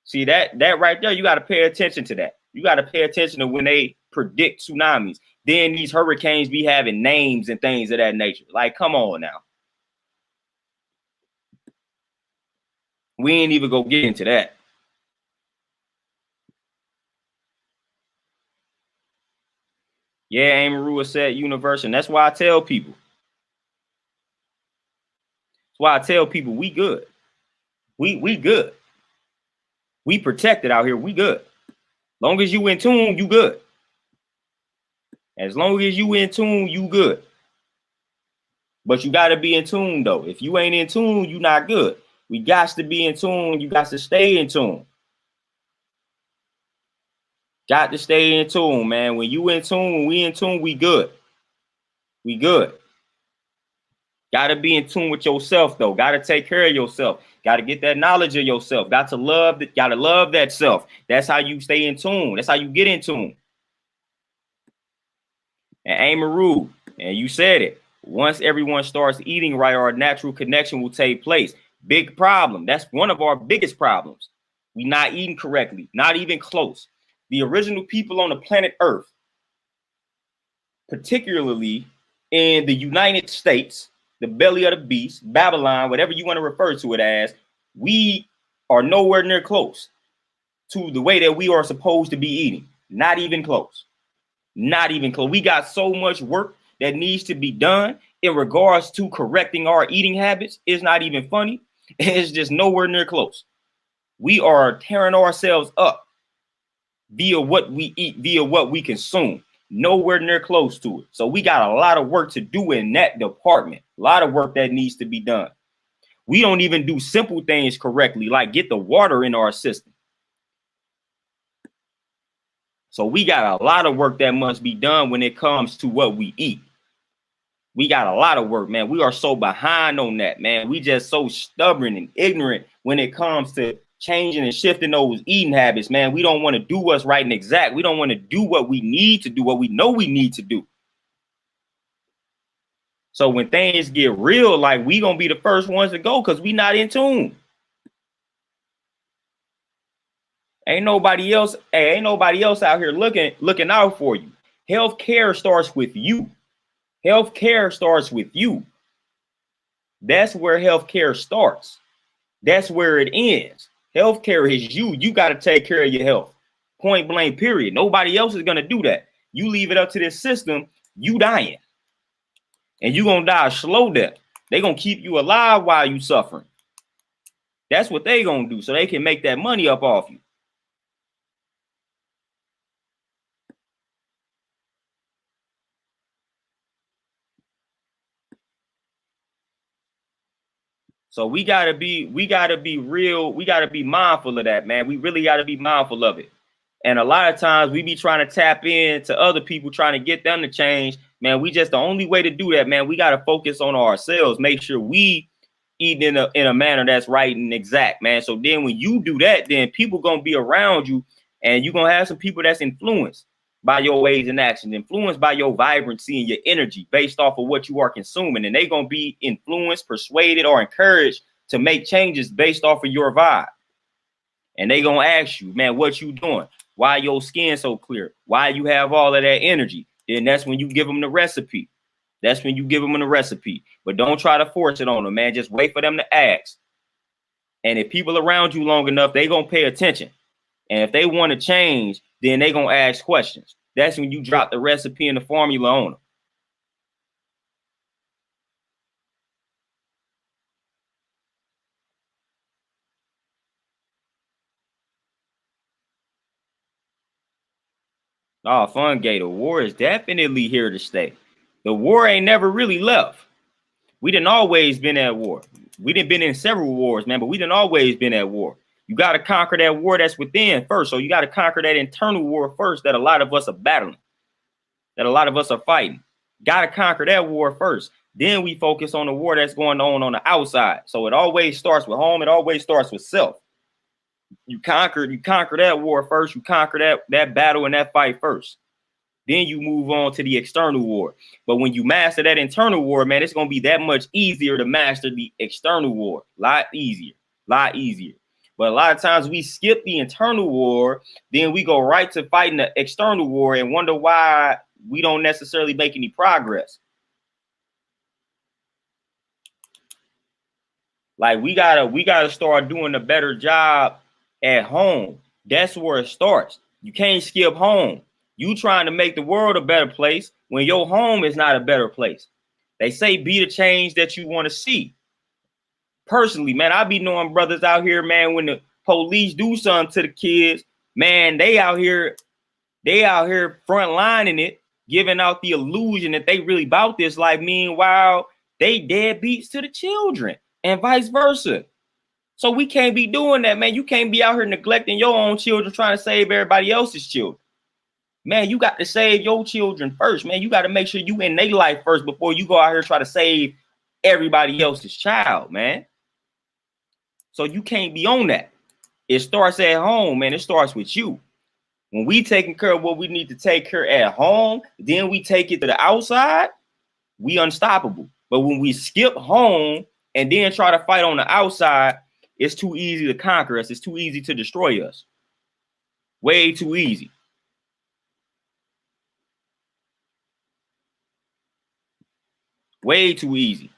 See, that right there, you got to pay attention to that. You got to pay attention to when they predict tsunamis. Then these hurricanes be having names and things of that nature. Like, come on now. We ain't even go get into that. Yeah, Amaru said universe, and that's why I tell people. That's why I tell people we good. We good. We protected out here. We good. Long as you in tune, you good. As long as you in tune, you good. But you got to be in tune, though. If you ain't in tune, you not good. We got to be in tune. You got to stay in tune. Got to stay in tune, man. When you in tune, when we in tune, we good. We good. Got to be in tune with yourself, though. Got to take care of yourself. Got to get that knowledge of yourself. Got to love that self. That's how you stay in tune. That's how you get in tune. And Amaru, and you said it. Once everyone starts eating right, our natural connection will take place. Big problem. That's one of our biggest problems. We not eating correctly, not even close. The original people on the planet Earth, particularly in the United States, the belly of the beast, Babylon, whatever you want to refer to it as, we are nowhere near close to the way that we are supposed to be eating. Not even close. Not even close. We got so much work that needs to be done in regards to correcting our eating habits. It's not even funny. It's just nowhere near close. We are tearing ourselves up via what we eat, via what we consume. Nowhere near close to it. So we got a lot of work to do in that department. A lot of work that needs to be done. We don't even do simple things correctly, like get the water in our system. So we got a lot of work that must be done when it comes to what we eat. We got a lot of work, man. We are so behind on that, man. We just so stubborn and ignorant when it comes to changing and shifting those eating habits, man. We don't want to do what's right and exact. We don't want to do what we need to do, what we know we need to do. So when things get real, like we gonna be the first ones to go because we not in tune. Ain't nobody else out here looking out for you. Healthcare starts with you. Healthcare starts with you. That's where healthcare starts. That's where it ends. Healthcare is you. You got to take care of your health. Point blank, period. Nobody else is going to do that. You leave it up to this system, you dying. And you going to die a slow death. They going to keep you alive while you suffering. That's what they going to do so they can make that money up off you. So we gotta be real. We gotta be mindful of that, man. We really gotta be mindful of it. And a lot of times we be trying to tap into other people, trying to get them to change. Man, we just the only way to do that, man. We gotta focus on ourselves. Make sure we eat in a manner that's right and exact, man. So then when you do that, then people gonna be around you, and you're gonna have some people that's influenced by your ways and actions, influenced by your vibrancy and your energy based off of what you are consuming. And they're going to be influenced, persuaded, or encouraged to make changes based off of your vibe. And they gonna ask you, man, what you doing? Why your skin so clear? Why you have all of that energy? Then that's when you give them the recipe. That's when you give them the recipe. But don't try to force it on them, man. Just wait for them to ask. And if people around you long enough, they gonna pay attention. And if they want to change, then they gonna ask questions. That's when you drop the recipe and the formula on them. Oh, fun Gator. War is definitely here to stay. The war ain't never really left. We didn't always been at war. We didn't been in several wars, man, but we didn't always been at war. You got to conquer that war that's within first. So you got to conquer that internal war first that a lot of us are battling, that a lot of us are fighting. Got to conquer that war first. Then we focus on the war that's going on the outside. So it always starts with home. It always starts with self. You conquer that war first. You conquer that battle and that fight first. Then you move on to the external war. But when you master that internal war, man, it's going to be that much easier to master the external war. Lot easier. But a lot of times we skip the internal war, then we go right to fighting the external war and wonder why we don't necessarily make any progress. Like we gotta start doing a better job at home. That's where it starts. You can't skip home. You trying to make the world a better place when your home is not a better place. They say be the change that you want to see. Personally, man, I be knowing brothers out here, man, when the police do something to the kids, man, they out here frontlining it, giving out the illusion that they really about this life. Meanwhile, they deadbeats to the children and vice versa. So we can't be doing that, man. You can't be out here neglecting your own children trying to save everybody else's children. Man, you got to save your children first, man. You got to make sure you in their life first before you go out here and try to save everybody else's child, man. So you can't be on that. It starts at home, man. It starts with you. When we taking care of what we need to take care at home, then we take it to the outside, we unstoppable. But when we skip home and then try to fight on the outside, it's too easy to conquer us. It's too easy to destroy us. Way too easy. Way too easy.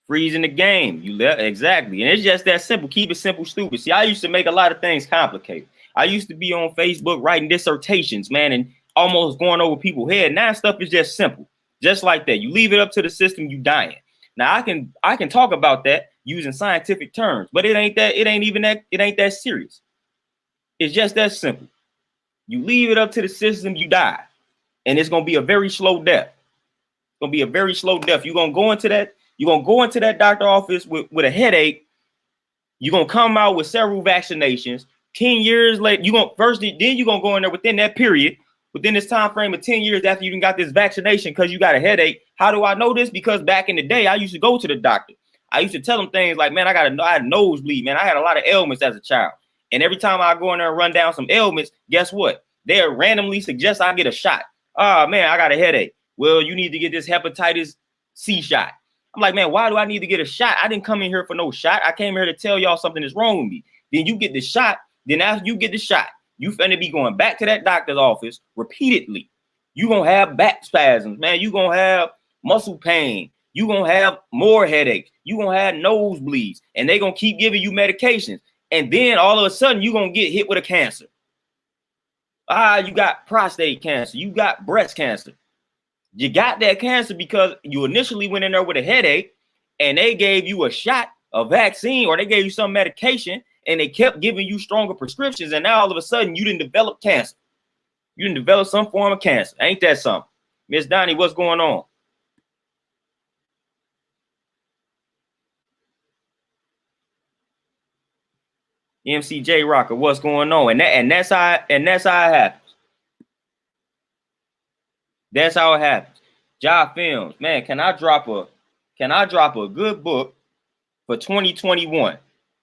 Freezing the game. Exactly. And it's just that simple. Keep it simple, stupid. See, I used to make a lot of things complicated. I used to be on Facebook writing dissertations, man, and almost going over people's head. Now stuff is just simple. Just like that. You leave it up to the system, you dying. Now I can talk about that using scientific terms, but it ain't that serious. It's just that simple. You leave it up to the system, you die. And it's gonna be a very slow death. It's gonna be a very slow death. You're gonna go into that doctor office with a headache. You're gonna come out with several vaccinations. 10 years later, you're gonna go in there within that period, within this time frame of 10 years after you got this vaccination because you got a headache. How do I know this? Because back in the day, I used to go to the doctor. I used to tell them things like, man, I had a nosebleed, man. I had a lot of ailments as a child. And every time I go in there and run down some ailments, guess what? They'll randomly suggest I get a shot. Oh, man, I got a headache. Well, you need to get this hepatitis C shot. I'm like, man, why do I need to get a shot? I didn't come in here for no shot. I came here to tell y'all something is wrong with me. Then you get the shot. Then after you get the shot, you finna be going back to that doctor's office repeatedly. You gonna have back spasms, man. You gonna have muscle pain. You gonna have more headaches. You gonna have nosebleeds. And they gonna keep giving you medications. And then all of a sudden, you gonna get hit with a cancer. You got prostate cancer. You got breast cancer. You got that cancer because you initially went in there with a headache and they gave you a shot, a vaccine, or they gave you some medication and they kept giving you stronger prescriptions. And now all of a sudden you didn't develop cancer. You didn't develop some form of cancer. Ain't that something? Miss Donnie, what's going on? MCJ Rocker, what's going on? And that's how it happens. That's how it happens. Job Films, man. Can I drop a good book for 2021?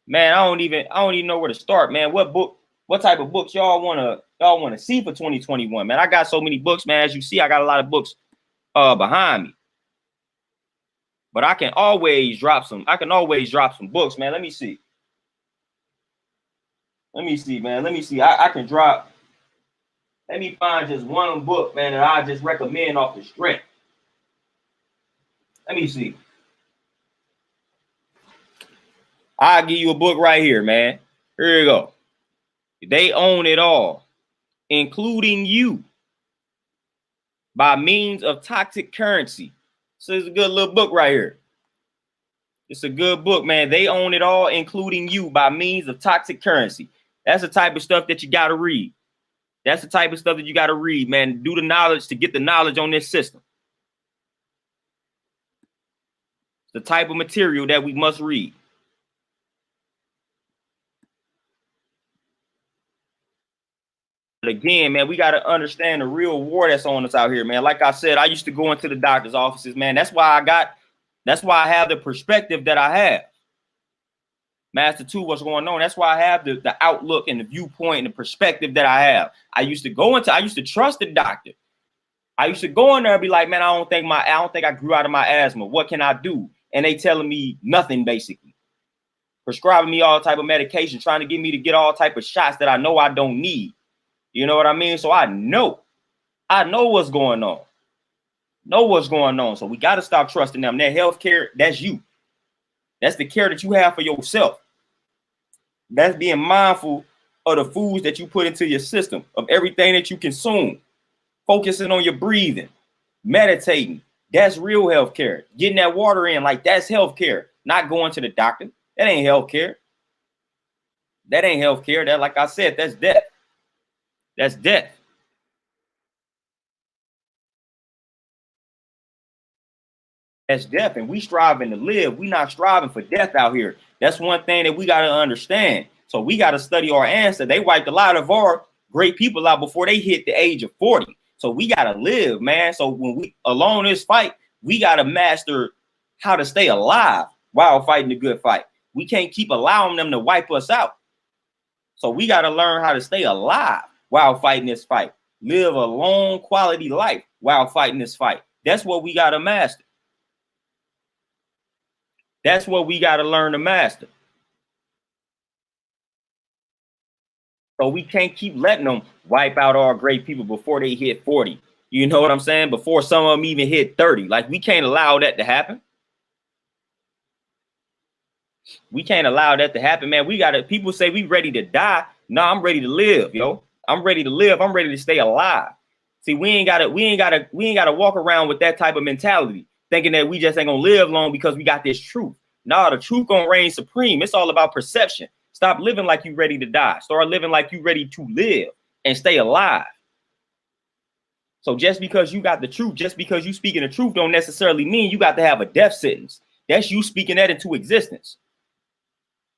Man, I don't even know where to start, man. What type of books y'all wanna see for 2021? Man, I got so many books, man. As you see, I got a lot of books behind me. But I can always drop some. I can always drop some books, man. Let me see. Let me see, man. Let me see. I can drop. Let me find just one book, man, that I just recommend off the strength. Let me see. I'll give you a book right here, man. Here you go. They Own It All, Including You, by Means of Toxic Currency. So it's a good little book right here. It's a good book, man. They Own It All, Including You, by Means of Toxic Currency. That's the type of stuff that you got to read. That's the type of stuff that you got to read, man. Do the knowledge to get the knowledge on this system. The type of material that we must read. But again, man, we got to understand the real war that's on us out here, man. Like I said, I used to go into the doctor's offices, man. That's why I have the perspective that I have. Master 2, what's going on? That's why I have the outlook and the viewpoint and the perspective that I have. I used to trust the doctor. I used to go in there and be like, man, I don't think I grew out of my asthma. What can I do? And they telling me nothing, basically. Prescribing me all type of medication, trying to get me to get all type of shots that I know I don't need. You know what I mean? So I know what's going on. Know what's going on. So we got to stop trusting them. That healthcare, that's you. That's the care that you have for yourself. That's being mindful of the foods that you put into your system, of everything that you consume, focusing on your breathing, meditating. That's real healthcare. Getting that water in, like, that's healthcare. Not going to the doctor. That ain't healthcare. That ain't healthcare. That, like I said, that's death. That's death. That's death, and we striving to live. We not striving for death out here. That's one thing that we got to understand. So we got to study our ancestors. They wiped a lot of our great people out before they hit the age of 40. So we got to live, man. So when we along this fight, we got to master how to stay alive while fighting the good fight. We can't keep allowing them to wipe us out. So we got to learn how to stay alive while fighting this fight. Live a long quality life while fighting this fight. That's what we got to master. That's what we got to learn to master. So we can't keep letting them wipe out our great people before they hit 40. You know what I'm saying? Before some of them even hit 30. Like, we can't allow that to happen. We can't allow that to happen, man. We got to, people say we ready to die. No, I'm ready to live, yo. I'm ready to live. I'm ready to stay alive. See, we ain't gotta walk around with that type of mentality, thinking that we just ain't gonna live long because we got this truth. No, the truth gonna reign supreme. It's all about perception. Stop living like you ready to die. Start living like you ready to live and stay alive. So just because you got the truth, just because you speaking the truth, don't necessarily mean you got to have a death sentence. That's you speaking that into existence.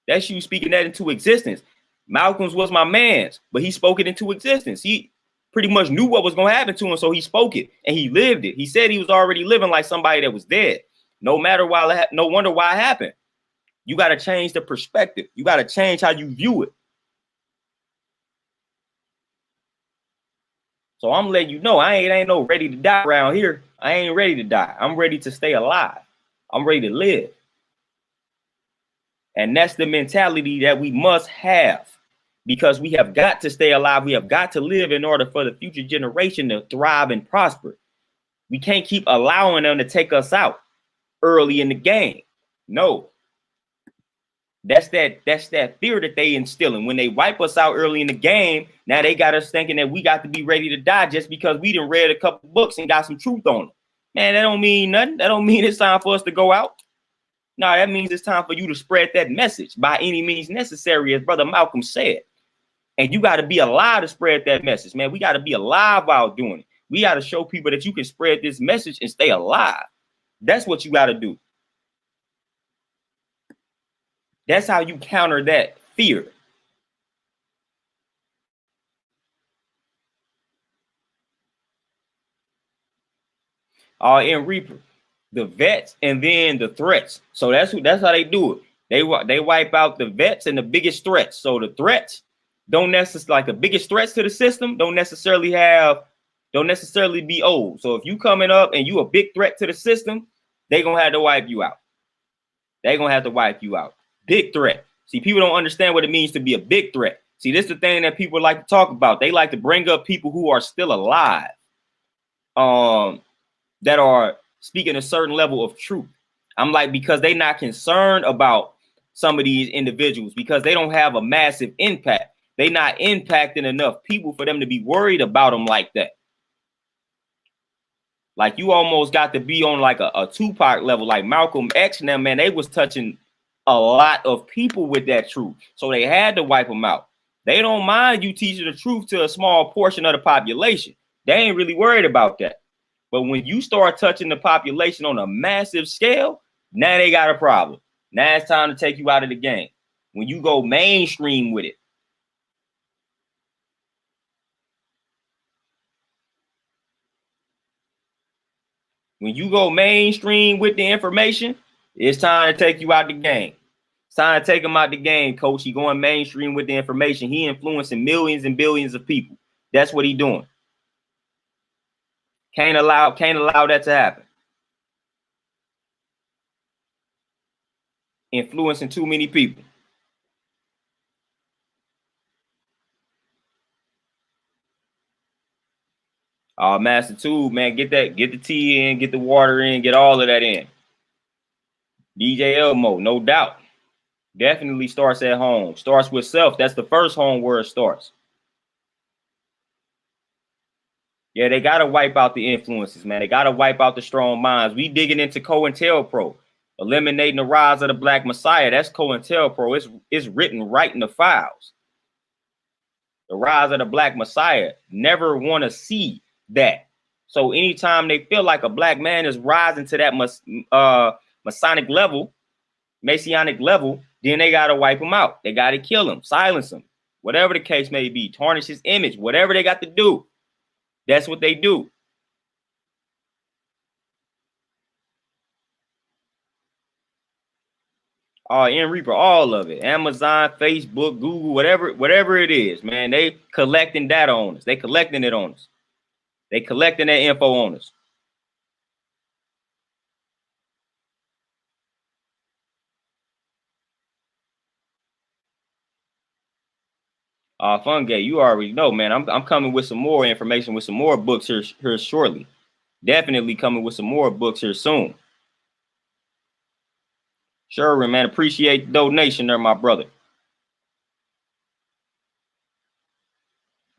That's you speaking that into existence. Malcolm's was my man's, but he spoke it into existence. He pretty much knew what was going to happen to him, so he spoke it and he lived it. He said he was already living like somebody that was dead. No wonder why it happened. You got to change the perspective. You got to change how you view it. So I'm letting you know, I ain't no ready to die around here. I ain't ready to die. I'm ready to stay alive. I'm ready to live. And that's the mentality that we must have, because we have got to stay alive. We have got to live in order for the future generation to thrive and prosper. We can't keep allowing them to take us out early in the game. No. That's that fear that they instilling. When they wipe us out early in the game, now they got us thinking that we got to be ready to die just because we done read a couple books and got some truth on them. Man, that don't mean nothing. That don't mean it's time for us to go out. No, that means it's time for you to spread that message by any means necessary, as Brother Malcolm said. And you got to be alive to spread that message, man. We got to be alive while doing it. We got to show people that you can spread this message and stay alive. That's what you got to do. That's how you counter that fear. In Reaper, the vets and then the threats. So that's how they do it. They wipe out the vets and the biggest threats. So the threats don't necessarily, like, the biggest threats to the system don't necessarily be old. So if you coming up and you a big threat to the system, They gonna have to wipe you out. They gonna have to wipe you out. Big threat. See, people don't understand what it means to be a big threat. See, this is the thing that people like to talk about. They like to bring up people who are still alive, that are speaking a certain level of truth. I'm like, because they're not concerned about some of these individuals because they don't have a massive impact. They're not impacting enough people for them to be worried about them like that. Like you almost got to be on like a Tupac level, like Malcolm X and them, man, they was touching a lot of people with that truth. So they had to wipe them out. They don't mind you teaching the truth to a small portion of the population. They ain't really worried about that. But when you start touching the population on a massive scale, now they got a problem. Now it's time to take you out of the game. When you go mainstream with it. When you go mainstream with the information, it's time to take you out the game. It's time to take him out the game, coach. He going mainstream with the information. He influencing millions and billions of people. That's what he doing. Can't allow that to happen. Influencing too many people. Master Tube, man, get the tea in, get the water in, get all of that in. DJ Elmo, no doubt. Definitely starts at home. Starts with self. That's the first home where it starts. Yeah, they got to wipe out the influences, man. They got to wipe out the strong minds. We digging into COINTELPRO, eliminating the rise of the Black Messiah. That's COINTELPRO. It's written right in the files. The rise of the Black Messiah. Never want to see that. So anytime they feel like a black man is rising to that Masonic level, Messianic level, then they got to wipe him out. They got to kill him, silence him, whatever the case may be, tarnish his image, whatever they got to do. That's what they do. In Reaper, all of it. Amazon, Facebook, Google, whatever it is, man. They collecting data on us. They collecting it on us. They collecting that info on us. Fun Gay, you already know, man. I'm coming with some more information, with some more books here shortly. Definitely coming with some more books here soon. Sure, man. Appreciate the donation there, my brother.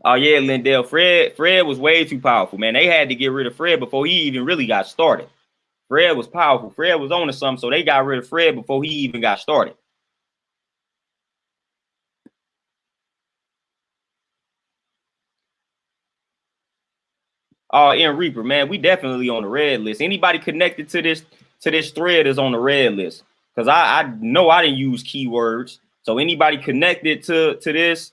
Oh yeah, Lindell. Fred was way too powerful, man. They had to get rid of Fred before he even really got started. Fred was powerful. Fred was on to something, so they got rid of Fred before he even got started. In Reaper, man, we definitely on the red list. Anybody connected to this thread is on the red list. Because I know I didn't use keywords. So anybody connected to this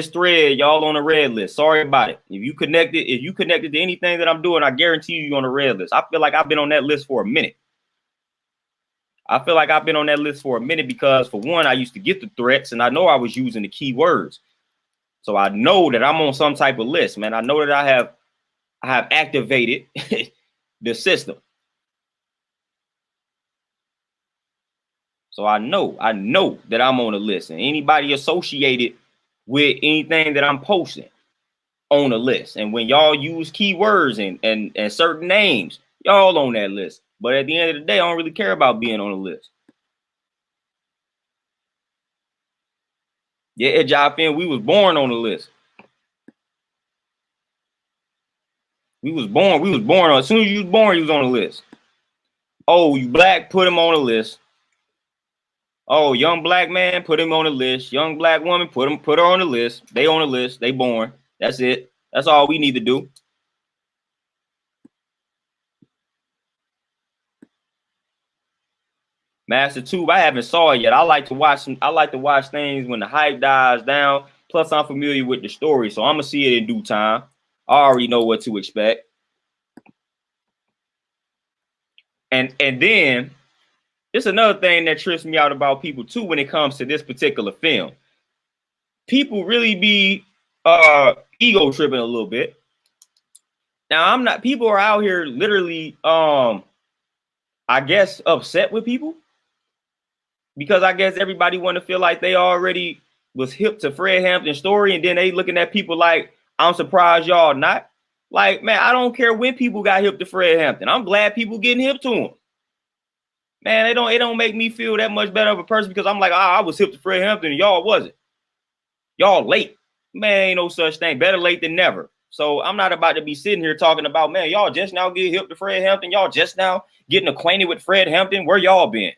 thread, y'all on the red list. Sorry about it. If you connected to anything that I'm doing, I guarantee you're on the red list. I feel like I've been on that list for a minute. Because for one, I used to get the threats and I know I was using the keywords. So I know that I'm on some type of list, man. I know that I have activated the system. So I know that I'm on a list, and anybody associated with anything that I'm posting on a list. And when y'all use keywords and certain names, y'all on that list. But at the end of the day, I don't really care about being on a list. Yeah, Joffin, we was born on the list. We was born on. As soon as you was born, you was on the list. Oh, you black, put him on the list. Oh, young black man, put him on the list. Young black woman, put her on the list. They on the list. They born. That's it. That's all we need to do. Master Tube, I haven't saw it yet. I like to watch things when the hype dies down. Plus, I'm familiar with the story, so I'm gonna see it in due time. I already know what to expect. And then it's another thing that trips me out about people too when it comes to this particular film. People really be ego tripping a little bit. Now, people are out here literally I I guess, upset with people because I guess everybody want to feel like they already was hip to Fred Hampton's story, and then they looking at people like, I'm surprised y'all not. Like, man, I don't care when people got hip to Fred Hampton. I'm glad people getting hip to him. Man, it don't make me feel that much better of a person because I'm like, I was hip to Fred Hampton and y'all wasn't. Y'all late. Man, ain't no such thing. Better late than never. So I'm not about to be sitting here talking about, man, y'all just now get hip to Fred Hampton. Y'all just now getting acquainted with Fred Hampton. Where y'all been?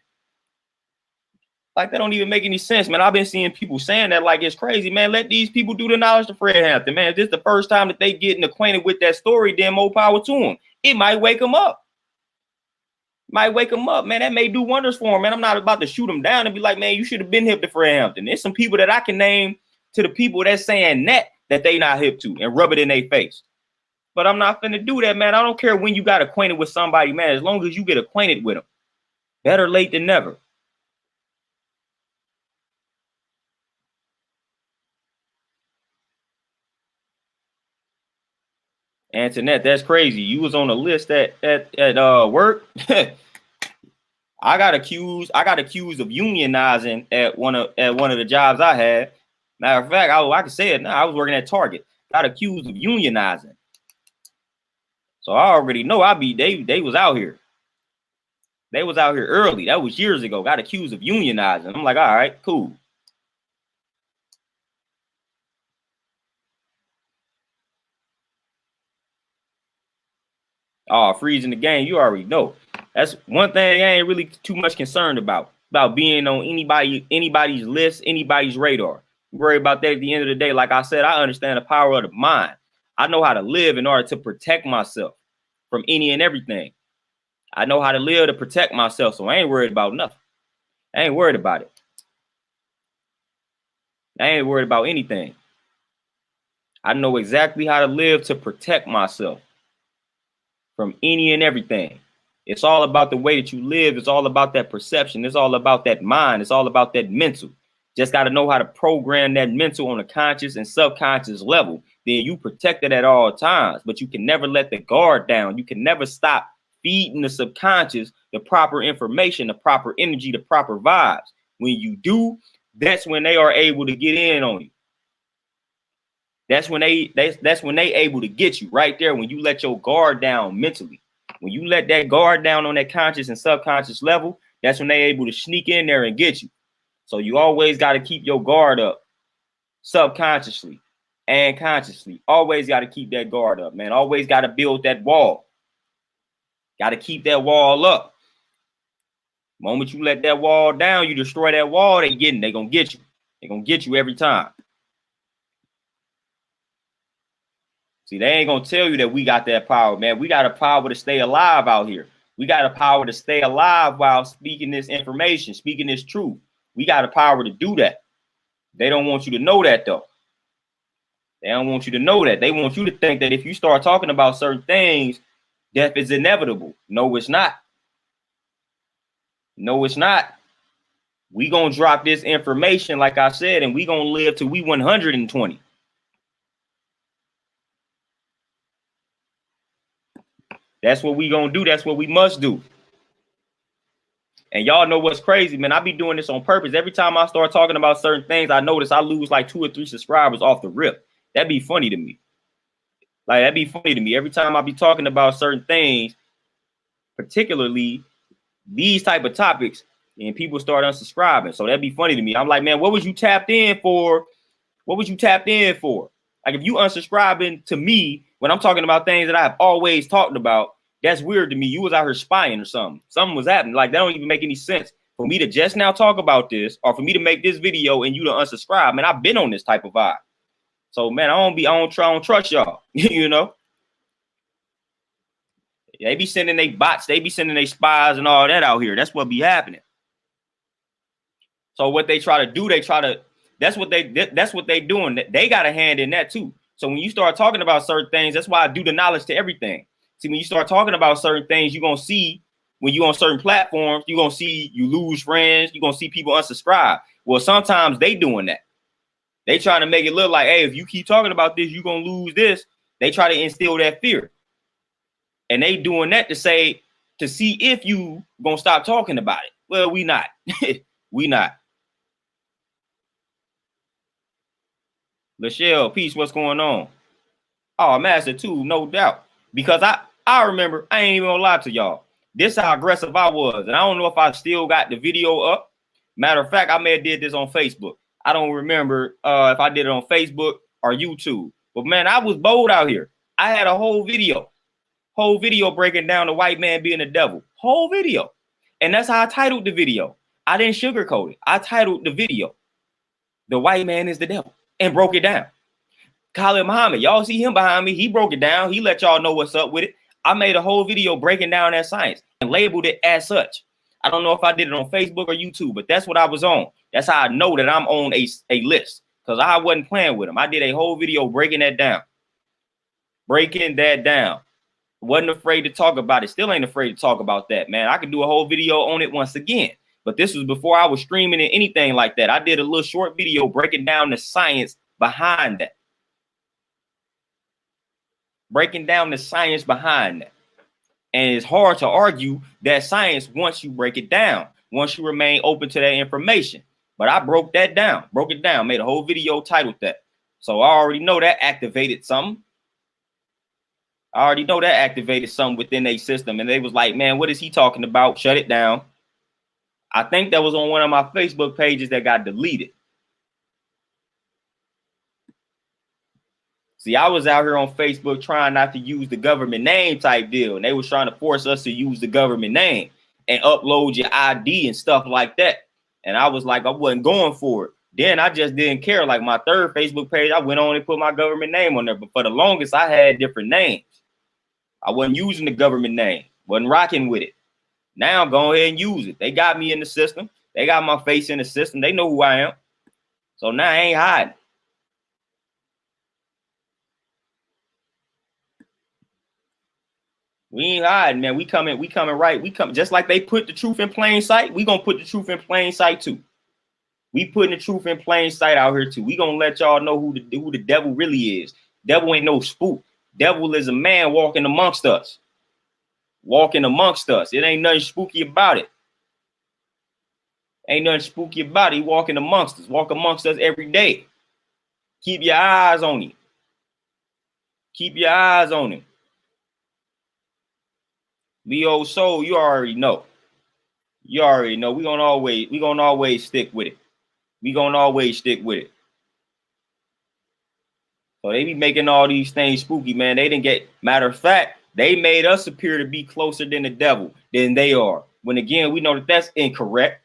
Like, that don't even make any sense, man. I've been seeing people saying that like it's crazy, man. Let these people do the knowledge to Fred Hampton, man. If this is the first time that they getting acquainted with that story, then more power to them. It might wake them up. Might wake them up, man. That may do wonders for them, man. I'm not about to shoot them down and be like, man, you should have been hip to Fred Hampton. There's some people that I can name to the people that's saying that they not hip to and rub it in their face. But I'm not finna do that, man. I don't care when you got acquainted with somebody, man. As long as you get acquainted with them. Better late than never. Antoinette, that's crazy. You was on a list at work. I got accused of unionizing at one of the jobs I had. Matter of fact, I can say it now. I was working at Target. Got accused of unionizing. So I already know they was out here. They was out here early. That was years ago. Got accused of unionizing. I'm like, all right, cool. Oh, freezing the game. You already know. That's one thing I ain't really too much concerned about being on anybody's list, anybody's radar. Worry about that at the end of the day. Like I said, I understand the power of the mind. I know how to live in order to protect myself from any and everything. I know how to live to protect myself, so I ain't worried about nothing. I ain't worried about it. I ain't worried about anything. I know exactly how to live to protect myself from any and everything. It's all about the way that you live. It's all about that perception. It's all about that mind. It's all about that mental. Just got to know how to program that mental on a conscious and subconscious level. Then you protect it at all times, but you can never let the guard down. You can never stop feeding the subconscious the proper information, the proper energy, the proper vibes. When you do, that's when they are able to get in on you. That's when they able to get you right there. When you let your guard down mentally, when you let that guard down on that conscious and subconscious level, that's when they able to sneak in there and get you. So you always got to keep your guard up subconsciously and consciously. Always got to keep that guard up, man. Always got to build that wall. Got to keep that wall up. The moment you let that wall down, you destroy that wall, they going to get you. They're going to get you every time. See, they ain't going to tell you that we got that power, man. We got a power to stay alive out here. We got a power to stay alive while speaking this information, speaking this truth. We got a power to do that. They don't want you to know that, though. They don't want you to know that. They want you to think that if you start talking about certain things, death is inevitable. No, it's not. No, it's not. We going to drop this information, like I said, and we going to live till we 120. That's what we going to do. That's what we must do. And y'all know what's crazy, man. I be doing this on purpose. Every time I start talking about certain things, I notice I lose like 2 or 3 subscribers off the rip. That'd be funny to me. Like, that'd be funny to me. Every time I be talking about certain things, particularly these type of topics, and people start unsubscribing. So that'd be funny to me. I'm like, man, what was you tapped in for? What was you tapped in for? Like, if you unsubscribing to me when I'm talking about things that I've always talked about, that's weird to me. You was out here spying or something. Something was happening. Like, that don't even make any sense for me to just now talk about this, or for me to make this video and you to unsubscribe. Man, I've been on this type of vibe. So, man, I don't trust y'all. You know, they be sending they bots, they be sending they spies and all that out here. That's what be happening. So what they try to do, that's what they doing. They got a hand in that too. So when you start talking about certain things, that's why I do the knowledge to everything. See, when you start talking about certain things, you're going to see when you're on certain platforms, you're going to see you lose friends. You're going to see people unsubscribe. Well, sometimes they doing that. They trying to make it look like, hey, if you keep talking about this, you're going to lose this. They try to instill that fear. And they doing that to say, to see if you gonna stop talking about it. Well, we not. We not. Lachelle, peace, what's going on? Oh, Master too, no doubt. Because I remember, I ain't even gonna lie to y'all. This how aggressive I was. And I don't know if I still got the video up. Matter of fact, I may have did this on Facebook. I don't remember if I did it on Facebook or YouTube. But man, I was bold out here. I had a whole video breaking down the white man being the devil. Whole video. And that's how I titled the video. I didn't sugarcoat it. I titled the video, "The White Man is the Devil," and broke it down. Khalid Muhammad, y'all see him behind me. He broke it down. He let y'all know what's up with it. I made a whole video breaking down that science and labeled it as such. I don't know if I did it on Facebook or YouTube, but that's what I was on. That's how I know that I'm on a list, because I wasn't playing with him. I did a whole video breaking that down. Breaking that down. Wasn't afraid to talk about it. Still ain't afraid to talk about that, man. I could do a whole video on it once again. But this was before I was streaming and anything like that. I did a little short video breaking down the science behind that. Breaking down the science behind that. And it's hard to argue that science once you break it down, once you remain open to that information. But I broke that down, broke it down, made a whole video titled that. So I already know that activated something. I already know that activated something within a system. And they was like, man, what is he talking about? Shut it down. I think that was on one of my Facebook pages that got deleted. See, I was out here on Facebook trying not to use the government name type deal. And they was trying to force us to use the government name and upload your ID and stuff like that. And I was like, I wasn't going for it. Then I just didn't care. Like my third Facebook page, I went on and put my government name on there. But for the longest, I had different names. I wasn't using the government name. Wasn't rocking with it. Now go ahead and use it. They got me in the system. They got my face in the system. They know who I am. So now I ain't hiding. We ain't hiding, man. We coming right. We come just like they put the truth in plain sight. We gonna put the truth in plain sight too. We putting the truth in plain sight out here too. We gonna let y'all know who the devil really is. Devil ain't no spook. Devil is a man walking amongst us. Walking amongst us. It ain't nothing spooky about it. Ain't nothing spooky about it. He walking amongst us. Walk amongst us every day. Keep your eyes on him. Keep your eyes on him. Leo Soul, you already know. You already know. We're gonna always stick with it. We're gonna always stick with it. So they be making all these things spooky, man. They didn't get, matter of fact, they made us appear to be closer than the devil than they are. When again, we know that that's incorrect.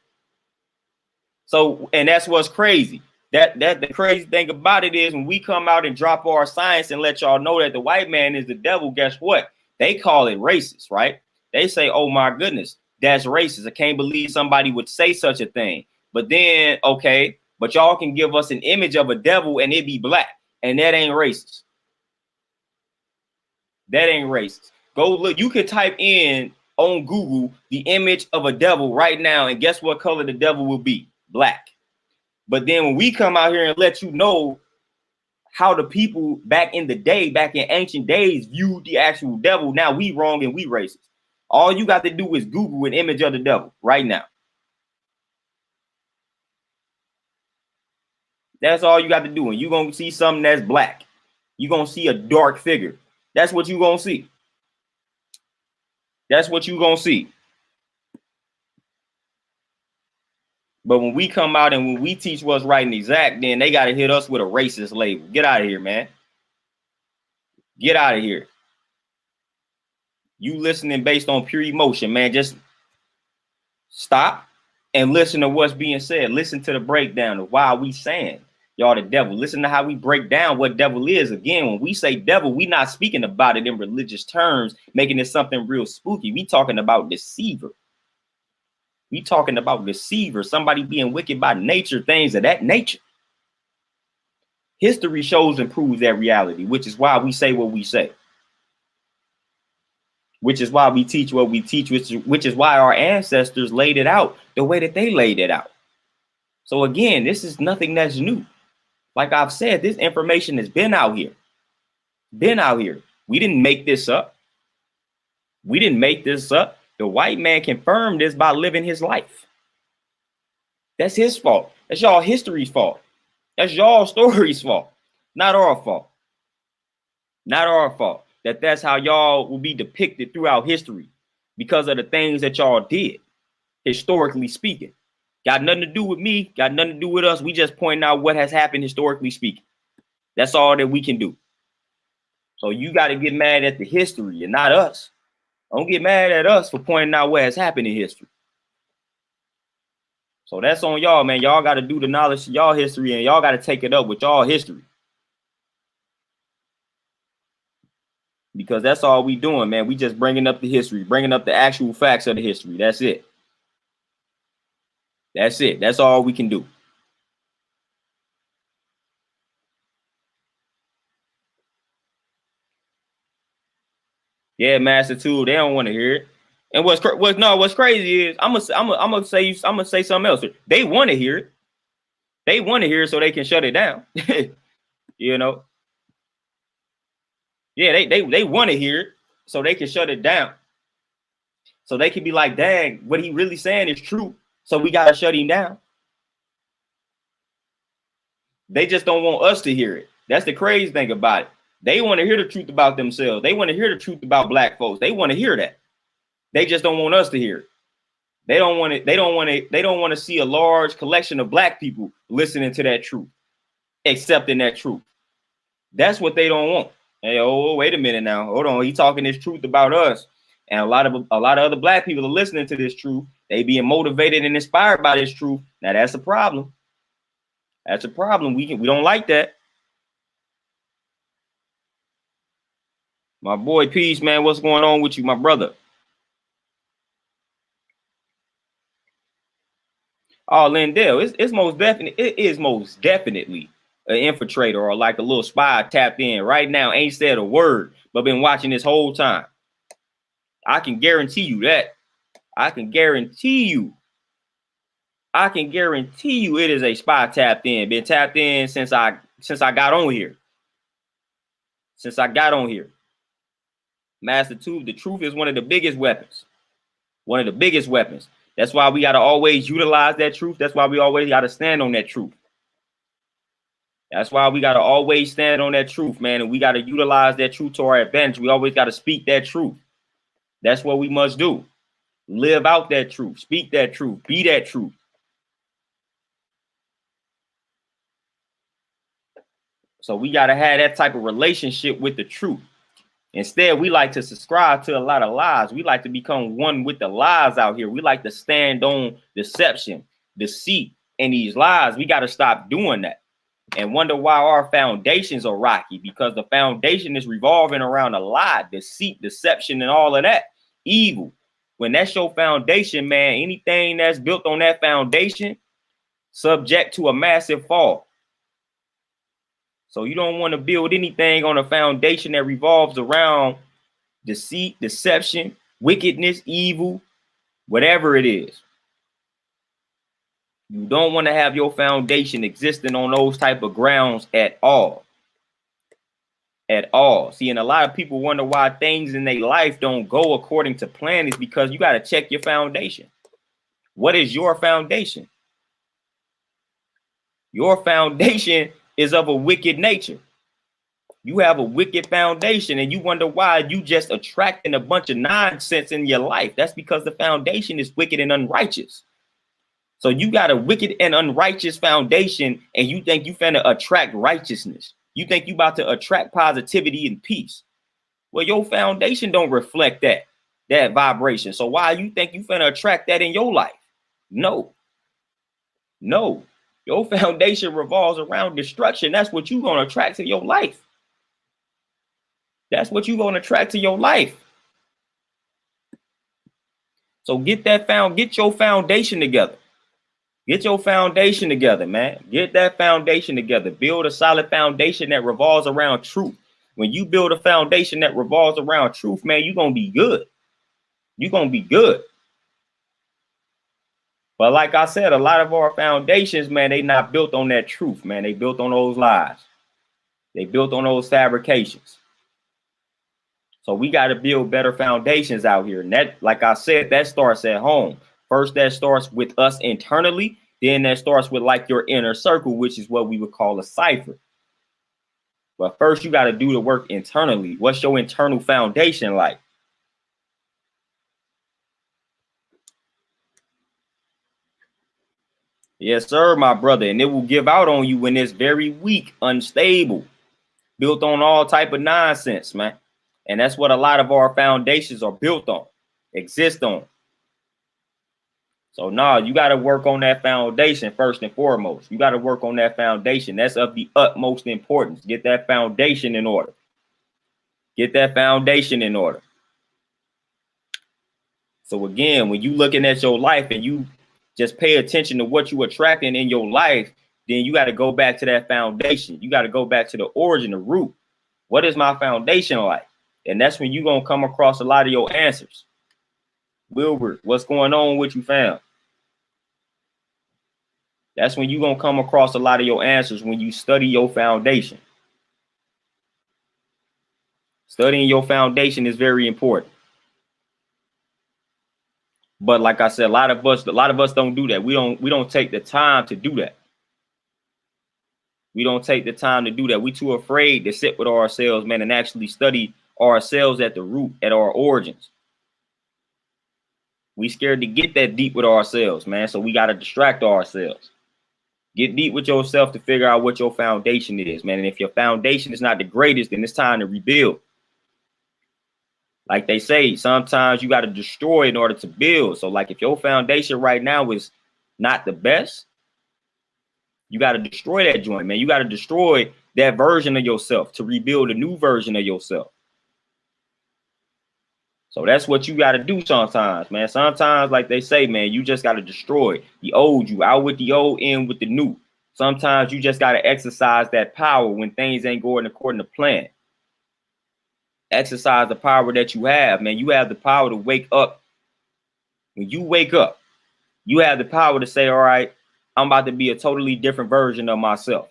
So, and that's what's crazy. That the crazy thing about it is when we come out and drop our science and let y'all know that the white man is the devil, guess what? They call it racist, right? They say, oh my goodness, that's racist. I can't believe somebody would say such a thing. But then, okay, but y'all can give us an image of a devil and it be black. And that ain't racist. That ain't racist. Go look. You can type in on Google the image of a devil right now. And guess what color the devil will be? Black. But then when we come out here and let you know how the people back in the day, back in ancient days, viewed the actual devil, now we wrong and we racist. All you got to do is Google an image of the devil right now. That's all you got to do. And you're going to see something that's black. You're going to see a dark figure. That's what you're going to see. That's what you're going to see. But when we come out and when we teach what's right and exact, then they got to hit us with a racist label. Get out of here, man. Get out of here. You listening based on pure emotion, man. Just stop and listen to what's being said. Listen to the breakdown of why we saying y'all the devil. Listen to how we break down what devil is. Again, when we say devil, we not speaking about it in religious terms, making it something real spooky. We talking about deceiver. We talking about deceiver, somebody being wicked by nature, things of that nature. History shows and proves that reality, which is why we say what we say. Which is why we teach what we teach, which is why our ancestors laid it out the way that they laid it out. So again, this is nothing that's new. Like I've said, this information has been out here. Been out here. We didn't make this up. We didn't make this up. The white man confirmed this by living his life. That's his fault. That's y'all history's fault. That's y'all story's fault. Not our fault. Not our fault. That's how y'all will be depicted throughout history because of the things that y'all did, historically speaking. Got nothing to do with me, got nothing to do with us. We just pointing out what has happened historically speaking. That's all that we can do. So you got to get mad at the history and not us. Don't get mad at us for pointing out what has happened in history. So that's on y'all, man. Y'all got to do the knowledge to y'all history, and y'all got to take it up with y'all history. Because that's all we doing, man. We just bringing up the history, bringing up the actual facts of the history. That's it. That's it. That's all we can do. Yeah, Master Tool, they don't want to hear it. And what's crazy is I'm gonna say something else. They want to hear it. They want to hear it so they can shut it down. You know. Yeah, they want to hear it so they can shut it down. So they can be like, dang, what he really saying is true. So we gotta shut him down. They just don't want us to hear it. That's the crazy thing about it. They want to hear the truth about themselves. They want to hear the truth about black folks. They want to hear that. They just don't want us to hear it. They don't want it. They don't want to see a large collection of black people listening to that truth, accepting that truth. That's what they don't want. Hey, oh, wait a minute now. Hold on. He talking this truth about us. And a lot of other black people are listening to this truth. They being motivated and inspired by this truth. Now that's a problem. That's a problem. We don't like that. My boy Peace, man, what's going on with you, my brother? Oh, Lindell, it's most definitely, it is most definitely an infiltrator or like a little spy tapped in right now, ain't said a word, but been watching this whole time. I can guarantee you that. I can guarantee you it is a spy tapped in. Been tapped in since I got on here. Since I got on here. Master Tube, the truth is one of the biggest weapons. One of the biggest weapons. That's why we got to always utilize that truth. That's why we always got to stand on that truth. That's why we got to always stand on that truth, man. And we got to utilize that truth to our advantage. We always got to speak that truth. That's what we must do. Live out that truth. Speak that truth. Be that truth. So we got to have that type of relationship with the truth. Instead, we like to subscribe to a lot of lies. We like to become one with the lies out here. We like to stand on deception, deceit, and these lies. We got to stop doing that and wonder why our foundations are rocky, because the foundation is revolving around a lie, deceit, deception, and all of that evil. When that's your foundation, man, anything that's built on that foundation, subject to a massive fall. So you don't want to build anything on a foundation that revolves around deceit, deception, wickedness, evil, whatever it is. You don't want to have your foundation existing on those type of grounds at all. At all. See, and a lot of people wonder why things in their life don't go according to plan is because you got to check your foundation. What is your foundation? Your foundation is of a wicked nature. You have a wicked foundation and you wonder why you just attracting a bunch of nonsense in your life. That's because the foundation is wicked and unrighteous. So you got a wicked and unrighteous foundation and you think you finna attract righteousness. You think you about to attract positivity and peace. Well, your foundation don't reflect that vibration. So why you think you finna attract that in your life? No. Your foundation revolves around destruction. That's what you're going to attract to your life. That's what you're going to attract to your life. So get your foundation together. Get your foundation together, man. Get that foundation together. Build a solid foundation that revolves around truth. When you build a foundation that revolves around truth, man, you're going to be good. You're going to be good. But like I said, a lot of our foundations, man, they not built on that truth, man. They built on those lies. They built on those fabrications. So we got to build better foundations out here. And that, like I said, that starts at home. First, that starts with us internally. Then that starts with like your inner circle, which is what we would call a cipher. But first, you got to do the work internally. What's your internal foundation like? Yes, sir, my brother. And it will give out on you when it's very weak, unstable, built on all type of nonsense, man. And that's what a lot of our foundations are built on, exist on. So nah, you got to work on that foundation first and foremost. You got to work on that foundation. That's of the utmost importance. Get that foundation in order. Get that foundation in order. So again, when you looking at your life and you just pay attention to what you attracting in your life, then you got to go back to that foundation. You got to go back to the origin, the root. What is my foundation like? And that's when you're going to come across a lot of your answers. Wilbur, what's going on with you, fam? That's when you're going to come across a lot of your answers when you study your foundation. Studying your foundation is very important. But like I said, a lot of us don't do that. We don't take the time to do that. We don't take the time to do that. We too afraid to sit with ourselves, man, and actually study ourselves at the root, at our origins. We scared to get that deep with ourselves, man. So we got to distract ourselves. Get deep with yourself to figure out what your foundation is, man. And if your foundation is not the greatest, then it's time to rebuild. Like they say, sometimes you got to destroy in order to build. So like if your foundation right now is not the best, you got to destroy that joint, man. You got to destroy that version of yourself to rebuild a new version of yourself. So that's what you got to do sometimes, man. Sometimes, like they say, man, you just got to destroy the old you, out with the old, in with the new. Sometimes you just got to exercise that power when things ain't going according to plan. Exercise the power that you have, man. You have the power to wake up. When you wake up, you have the power to say, all right, I'm about to be a totally different version of myself.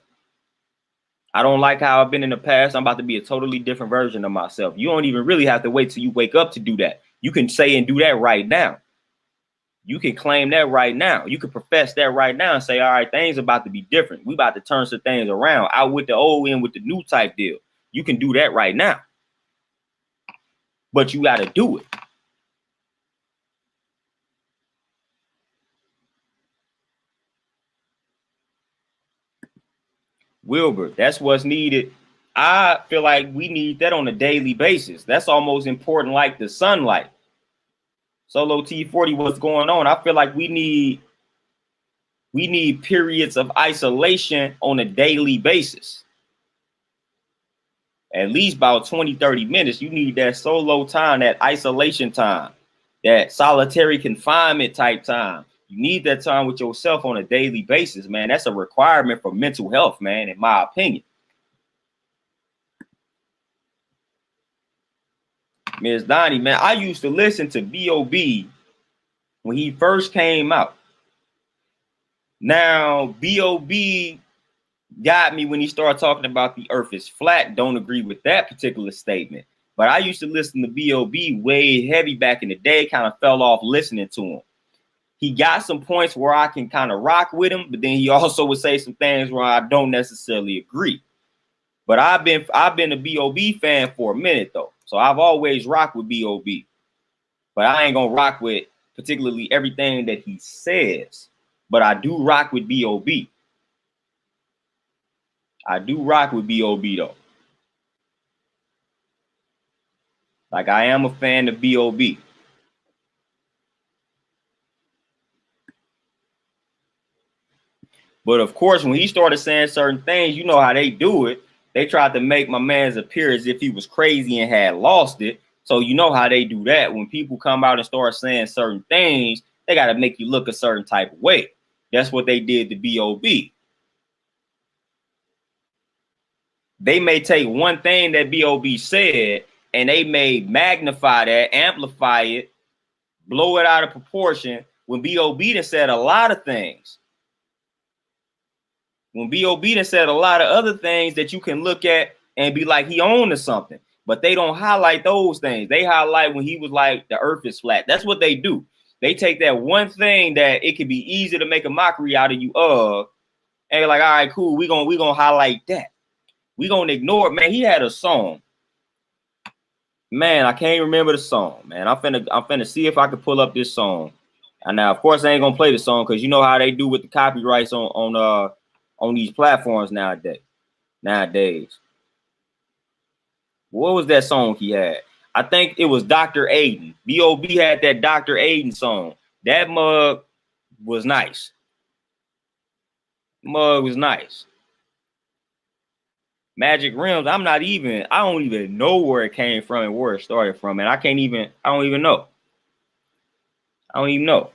I don't like how I've been in the past. I'm about to be a totally different version of myself. You don't even really have to wait till you wake up to do that. You can say and do that right now. You can claim that right now. You can profess that right now and say, all right, things are about to be different. We about to turn some things around, out with the old, in with the new type deal. You can do that right now. But you got to do it. Wilbur, that's what's needed. I feel like we need that on a daily basis. That's almost important like the sunlight. Solo T40, what's going on? I feel like we need periods of isolation on a daily basis. At least about 20, 30 minutes. You need that solo time, that isolation time, that solitary confinement type time. You need that time with yourself on a daily basis, man. That's a requirement for mental health, man, in my opinion. Ms. Donnie, man, I used to listen to B.O.B. when he first came out. Now, B.O.B. got me when he started talking about the earth is flat. Don't agree with that particular statement. But I used to listen to B.O.B. way heavy back in the day, kind of fell off listening to him. He got some points where I can kind of rock with him, but then he also would say some things where I don't necessarily agree. But I've been a B.O.B. fan for a minute though. So I've always rocked with B.O.B. But I ain't gonna rock with particularly everything that he says. But I do rock with B.O.B. I do rock with B.O.B. though. Like I am a fan of B.O.B. But of course, when he started saying certain things, you know how they do it. They tried to make my man's appear as if he was crazy and had lost it. So you know how they do that. When people come out and start saying certain things, they got to make you look a certain type of way. That's what they did to B.O.B. They may take one thing that B.O.B. said and they may magnify that, amplify it, blow it out of proportion when B.O.B. done said a lot of things. When B.O.B. done said a lot of other things that you can look at and be like, he owned to something. But they don't highlight those things. They highlight when he was like, the earth is flat. That's what they do. They take that one thing that it could be easy to make a mockery out of you of, and they're like, all right, cool, we gonna highlight that. We gonna ignore it. Man, he had a song. Man, I can't remember the song, man. I'm finna see if I can pull up this song. And now, of course, I ain't gonna play the song because you know how they do with the copyrights on these platforms nowadays. What was that song he had? I think it was Dr. Aiden. B.O.B. had that Dr. Aiden song. That mug was nice. Mug was nice. Magic Rims, I don't even know where it came from and where it started from. And I don't even know. I don't even know.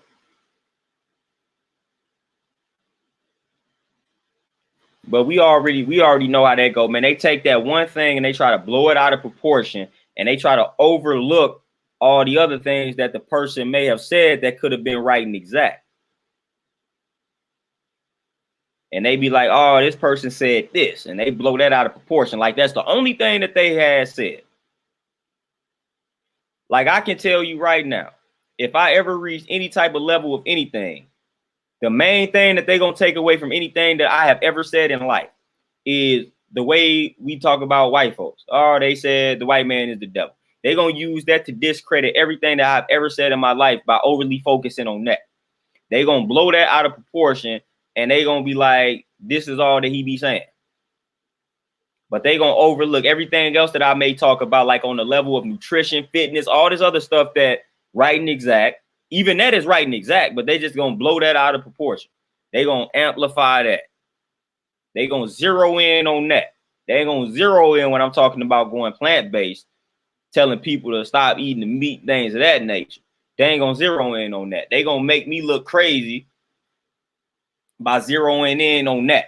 But we already know how that go, man. They take that one thing and they try to blow it out of proportion, and they try to overlook all the other things that the person may have said that could have been right and exact. And they be like, oh, this person said this, and they blow that out of proportion. Like that's the only thing that they had said. Like I can tell you right now, if I ever reach any type of level of anything, the main thing that they're going to take away from anything that I have ever said in life is the way we talk about white folks. Oh, they said the white man is the devil. They're going to use that to discredit everything that I've ever said in my life by overly focusing on that. They're going to blow that out of proportion, and they're going to be like, this is all that he be saying. But they're going to overlook everything else that I may talk about, like on the level of nutrition, fitness, all this other stuff that right and exact. Even that is right and exact, but they just going to blow that out of proportion. They're going to amplify that. They're going to zero in on that. They're going to zero in when I'm talking about going plant-based, telling people to stop eating the meat, things of that nature. They ain't going to zero in on that. They're going to make me look crazy by zeroing in on that.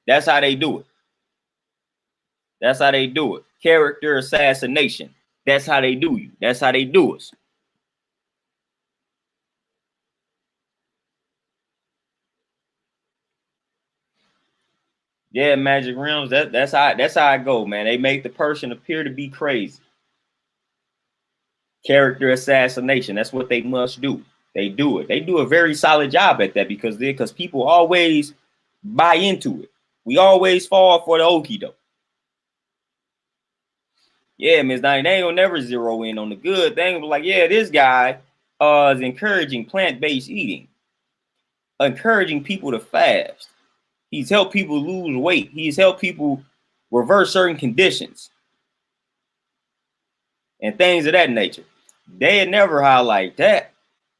That's how they do it. That's how they do it. Character assassination. That's how they do you. That's how they do us. Yeah, Magic Rims. That's how I go, man. They make the person appear to be crazy. Character assassination. That's what they must do. They do it. They do a very solid job at that because people always buy into it. We always fall for the okie doke. Yeah, Miss Donnie, they ain't gonna never zero in on the good. They ain't gonna be like, yeah, this guy is encouraging plant-based eating, encouraging people to fast. He's helped people lose weight. He's helped people reverse certain conditions and things of that nature. They'd never highlight that.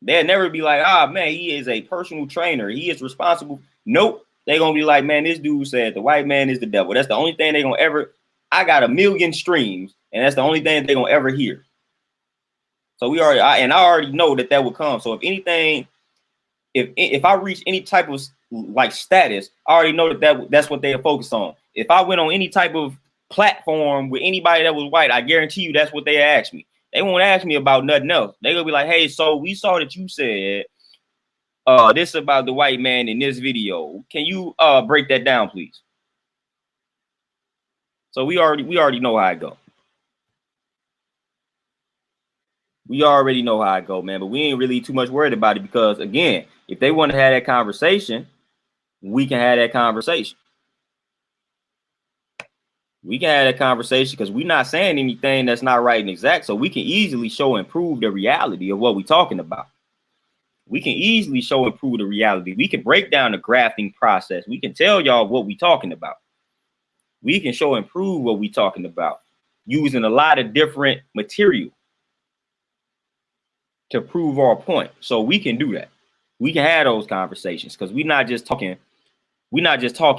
They'd never be like, ah, man, he is a personal trainer. He is responsible. Nope. They're going to be like, man, this dude said the white man is the devil. That's the only thing they're going to ever. I got 1 million streams, and that's the only thing they're going to ever hear. So I already know that would come. So if anything, if I reach any type of like status, I already know that's what they're focused on. If I went on any type of platform with anybody that was white, I guarantee you that's what they ask me. They won't ask me about nothing else. They're gonna be like, hey, so we saw that you said this about the white man in this video. Can you break that down, please? So we already know how I go. We already know how I go, man, but we ain't really too much worried about it because, again, if they want to have that conversation, we can have that conversation. We can have that conversation because we're not saying anything that's not right and exact, so we can easily show and prove the reality of what we're talking about. We can easily show and prove the reality. We can break down the grafting process. We can tell y'all what we're talking about. We can show and prove what we're talking about using a lot of different material to prove our point. So we can do that. We can have those conversations because we're not just talking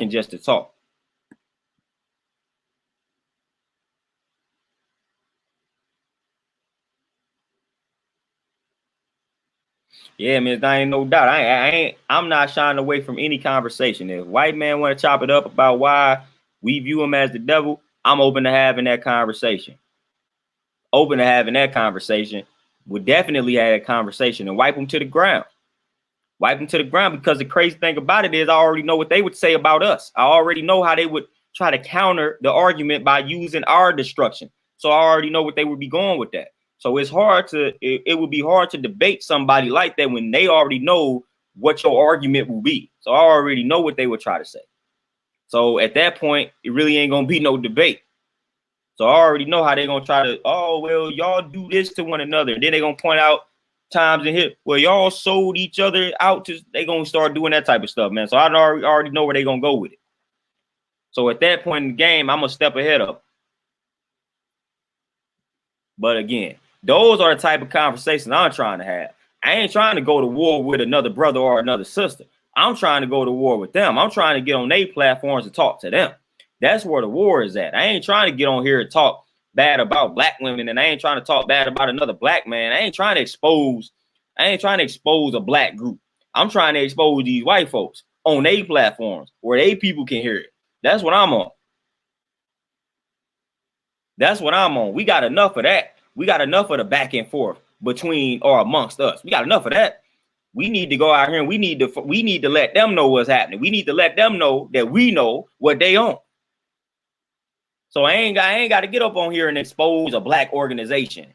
just to talk. Yeah, man, there ain't no doubt. I'm not shying away from any conversation. If white man want to chop it up about why we view him as the devil, I'm open to having that conversation. Open to having that conversation. Would definitely have that conversation and wipe them to the ground. Wipe them to the ground because the crazy thing about it is I already know what they would say about us. I already know how they would try to counter the argument by using our destruction. So I already know what they would be going with that. So it's hard to, it would be hard to debate somebody like that when they already know what your argument will be. So I already know what they would try to say. So at that point, it really ain't gonna be no debate. So I already know how they're gonna try to, oh well, y'all do this to one another. And then they're gonna point out times in here where y'all sold each other out to, they gonna start doing that type of stuff, man. So I already know where they're gonna go with it. So at that point in the game, I'm gonna step ahead of them. But again, those are the type of conversations I'm trying to have. I ain't trying to go to war with another brother or another sister. I'm trying to go to war with them. I'm trying to get on their platforms and talk to them. That's where the war is at. I ain't trying to get on here and talk bad about black women, and I ain't trying to talk bad about another black man. I ain't trying to expose a black group. I'm trying to expose these white folks on their platforms where they people can hear it. That's what I'm on. That's what I'm on. We got enough of that. We got enough of the back and forth between or amongst us. We got enough of that. We need to go out here and we need to let them know what's happening. We need to let them know that we know what they own. So I ain't got to get up on here and expose a black organization.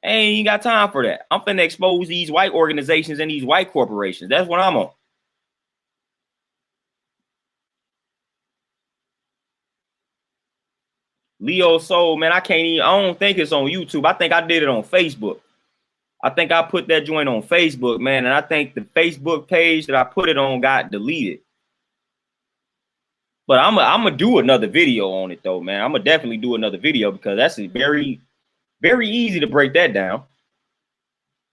I ain't got time for that. I'm finna expose these white organizations and these white corporations. That's what I'm on. Leo Soul, man, I don't think it's on YouTube. I think I did it on Facebook. I think I put that joint on Facebook, man, and I think the Facebook page that I put it on got deleted. But I'm gonna do another video on it though, man. I'm gonna definitely do another video because that's very, very easy to break that down.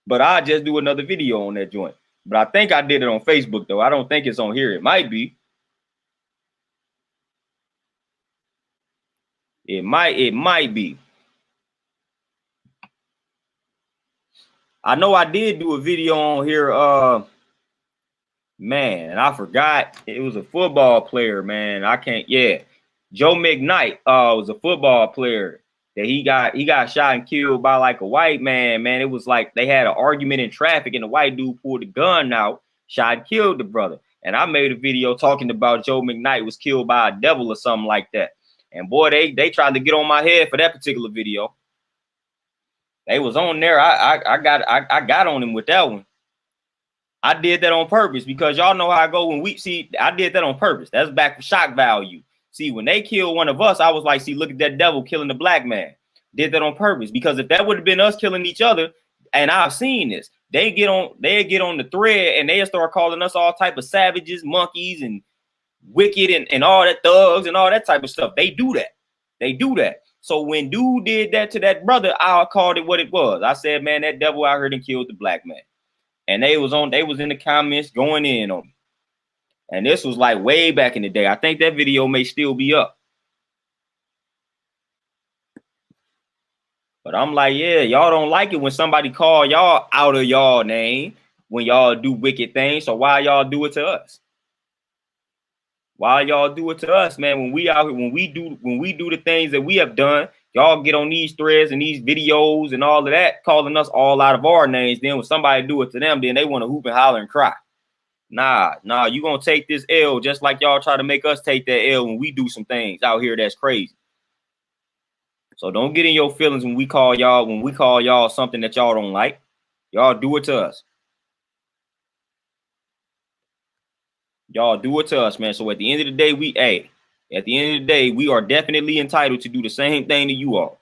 But I'll just do another video on that joint. But I think I did it on Facebook though. I don't think it's on here. It might be. It might be. I know I did do a video on here. Man, I forgot. It was a football player, man. I can't. Yeah, Joe McKnight was a football player that he got shot and killed by like a white man. Man, it was like they had an argument in traffic, and the white dude pulled the gun out, shot and killed the brother. And I made a video talking about Joe McKnight was killed by a devil or something like that. And boy, they tried to get on my head for that particular video. They was on there. I got on him with that one. I did that on purpose because y'all know how I go when we see. I did that on purpose. That's back for shock value. See, when they killed one of us, I was like, see, look at that devil killing the black man. Did that on purpose because if that would have been us killing each other, and I've seen this, they get on the thread and they start calling us all type of savages, monkeys, and wicked and all that thugs and all that type of stuff. They do that. They do that. So when dude did that to that brother, I called it what it was. I said, man, that devil out here and killed the black man. And they was in the comments going in on me. And this was like way back in the day. I think that video may still be up. But I'm like, yeah, y'all don't like it when somebody call y'all out of y'all name when y'all do wicked things. So why y'all do it to us? Why y'all do it to us, man? When we out here, when we do the things that we have done, y'all get on these threads and these videos and all of that, calling us all out of our names. Then when somebody do it to them, then they want to hoop and holler and cry. Nah, you gonna take this L just like y'all try to make us take that L when we do some things out here that's crazy. So don't get in your feelings when we call y'all something that y'all don't like. Y'all do it to us. Y'all do it to us, man. So at the end of the day, we are definitely entitled to do the same thing to you all.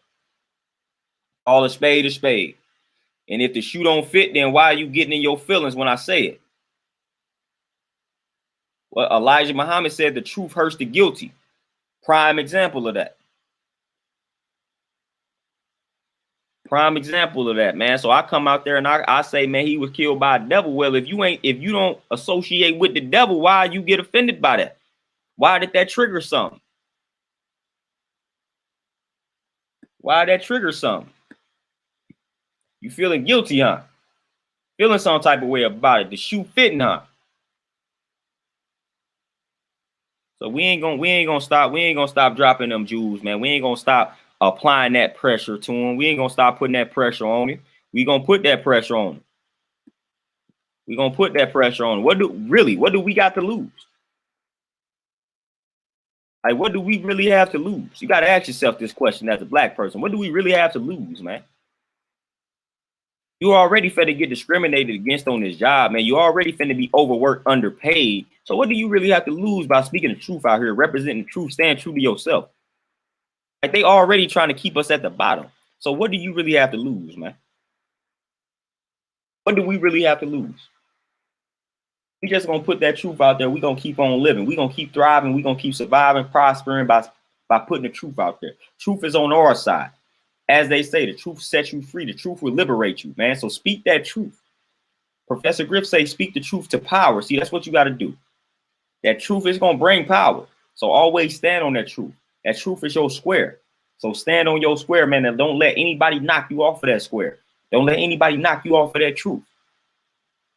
All a spade is spade. And if the shoe don't fit, then why are you getting in your feelings when I say it? Well, Elijah Muhammad said the truth hurts the guilty. Prime example of that. Prime example of that, man. So I come out there and I say, man, he was killed by a devil. Well, if you don't associate with the devil, why you get offended by that? Why did that trigger something? Why did that trigger something? You feeling guilty, huh? Feeling some type of way about it. The shoe fitting, huh? So we ain't gonna stop dropping them jewels, man. We ain't gonna stop applying that pressure to him. We ain't gonna stop putting that pressure on him. We gonna put that pressure on him. We gonna put that pressure on him. What do we got to lose? Like, what do we really have to lose? You got to ask yourself this question as a black person. What do we really have to lose, man? You already finna get discriminated against on this job, man. You already finna be overworked, underpaid. So what do you really have to lose by speaking the truth out here, representing the truth, staying true to yourself? Like, they already trying to keep us at the bottom. So what do you really have to lose, man? What do we really have to lose? We just gonna put that truth out there. We gonna keep on living. We gonna keep thriving. We gonna keep surviving, prospering by putting the truth out there. Truth is on our side. As they say, the truth sets you free. The truth will liberate you, man. So speak that truth. Professor Griff say, speak the truth to power. See, that's what you got to do. That truth is going to bring power. So always stand on that truth. That truth is your square. So stand on your square, man, and don't let anybody knock you off of that square. Don't let anybody knock you off of that truth.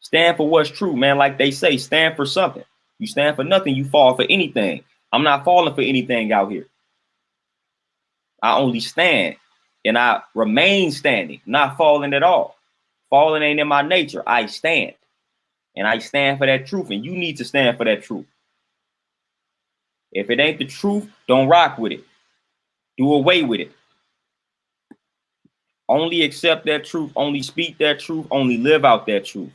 Stand for what's true, man. Like they say, stand for something. You stand for nothing, you fall for anything. I'm not falling for anything out here. I only stand. And I remain standing, not falling at all. Falling ain't in my nature. I stand. And I stand for that truth. And you need to stand for that truth. If it ain't the truth, don't rock with it. Do away with it. Only accept that truth. Only speak that truth. Only live out that truth.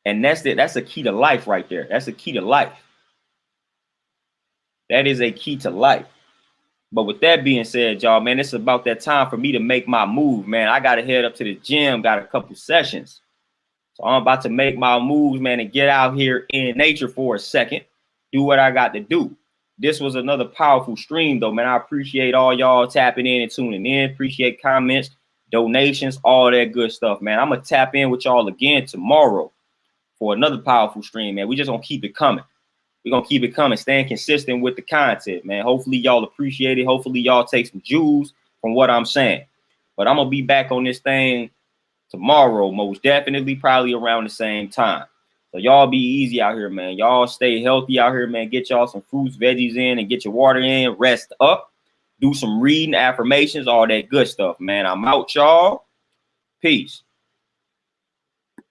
And that's it. That's a key to life right there. That's a key to life. That is a key to life. But with that being said, y'all, man, it's about that time for me to make my move, man. I got to head up to the gym, got a couple sessions. So I'm about to make my moves, man, and get out here in nature for a second. Do what I got to do. This was another powerful stream, though, man. I appreciate all y'all tapping in and tuning in. Appreciate comments, donations, all that good stuff, man. I'm going to tap in with y'all again tomorrow for another powerful stream, man. We just going to keep it coming. We're going to keep it coming, staying consistent with the content, man. Hopefully y'all appreciate it. Hopefully y'all take some jewels from what I'm saying. But I'm going to be back on this thing tomorrow, most definitely, probably around the same time. So y'all be easy out here, man. Y'all stay healthy out here, man. Get y'all some fruits, veggies in and get your water in. Rest up. Do some reading, affirmations, all that good stuff, man. I'm out, y'all. Peace.